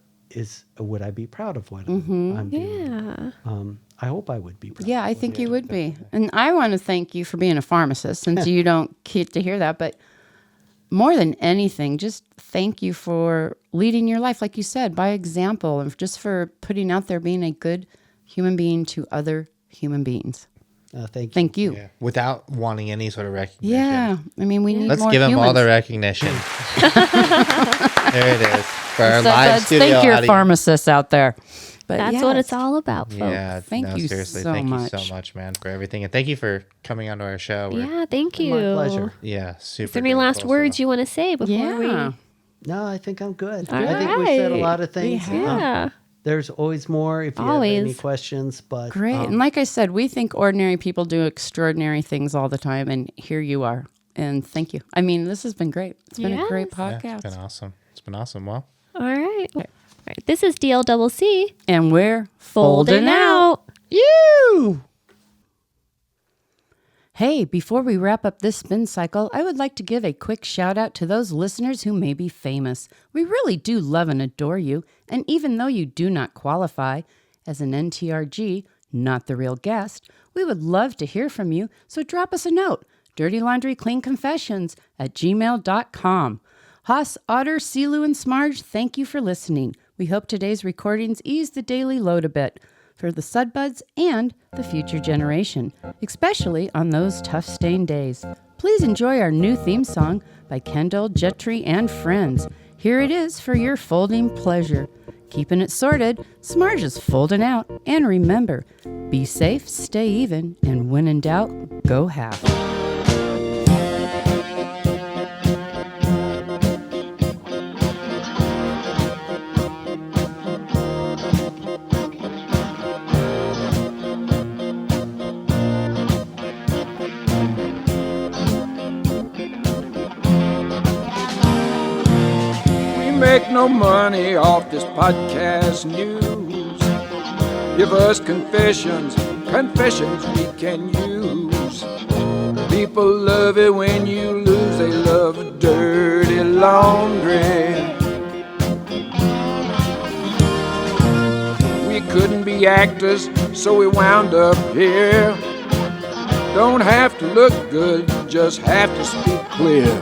would I be proud of what I'm doing? Yeah. I hope I would be proud. Yeah, I think you would be. And I want to thank you for being a pharmacist since you don't get to hear that. But more than anything, just thank you for leading your life, like you said, by example, and just for putting out there being a good human being to other human beings. Thank you. Thank you. Yeah. Without wanting any sort of recognition. Yeah. I mean, we need Let's more give them all humans. the recognition. There it is. For our So live that's- studio thank your audience. pharmacists out there. But That's yes. what it's all about, folks. Yeah, Thank no, you seriously, so thank much. you so much, man, for everything, and thank you for coming onto our show. Yeah, thank you. My pleasure. Yeah, super. Is there any last grateful, words so- you want to say before Yeah. No, I think I'm good. All I think we said a right. lot of things. We Yeah. There's always more if you have Always. any questions. But Great. And like I said, we think ordinary people do extraordinary things all the time. And here you are. And thank you. I mean, this has been great. It's been a great Yes. Yeah, podcast. it's been awesome. It's been awesome. Well, All right. All right. This is DLCC. And we're Folding out. You. Hey, before we wrap up this spin cycle, I would like to give a quick shout out to those listeners who may be famous. We really do love and adore you, and even though you do not qualify as an NTRG, not the real guest, we would love to hear from you, so drop us a note, dirtylaundrycleanconfessions@gmail.com. Haas, Otter, Silu, and Smarge, thank you for listening. We hope today's recordings ease the daily load a bit for the Sudbuds and the future generation, especially on those tough stained days. Please enjoy our new theme song by Kendall, Jetri, and friends. Here it is for your folding pleasure. Keeping it sorted, Smarge is folding out. And remember, be safe, stay even, and when in doubt, go half. Make no money off this podcast news. Give us confessions we can use. People love it when you lose, they love dirty laundry. We couldn't be actors, so we wound up here. Don't have to look good, just have to speak clear.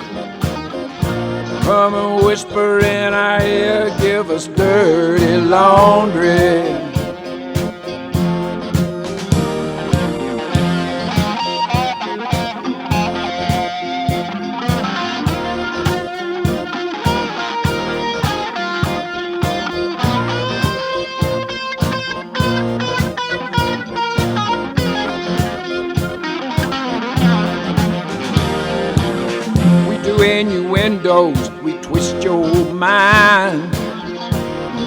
Come and whisper in our ear, give us dirty laundry. We do innuendos, we twist your mind.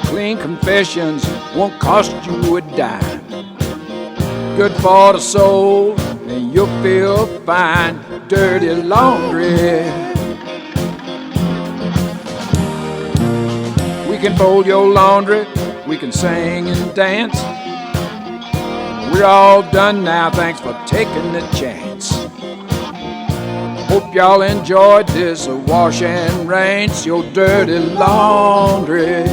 Clean confessions won't cost you a dime. Good for the soul, and you'll feel fine. Dirty laundry. We can fold your laundry, we can sing and dance. We're all done now, thanks for taking the chance. Hope y'all enjoyed this wash and rinse your dirty laundry.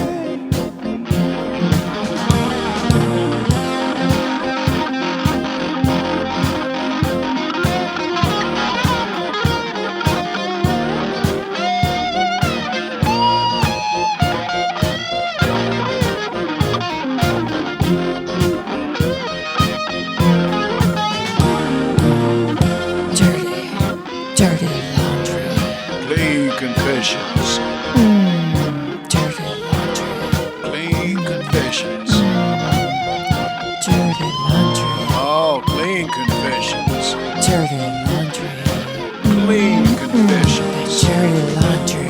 Dirty laundry. Clean confessions. Dirty laundry. Clean confessions. Dirty laundry. Oh, clean confessions. Dirty laundry. Clean confessions. Dirty laundry.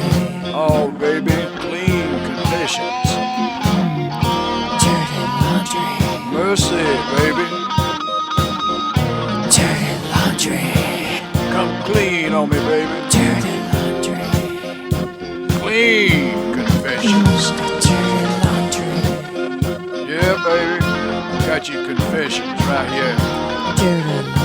Oh, baby, clean confessions. Dirty laundry. Mercy, baby. Dirty laundry. Come clean on me, baby. Dirty laundry. Clean confessions. Dirty laundry. Yeah, baby. Got your confessions right here. Dirty laundry.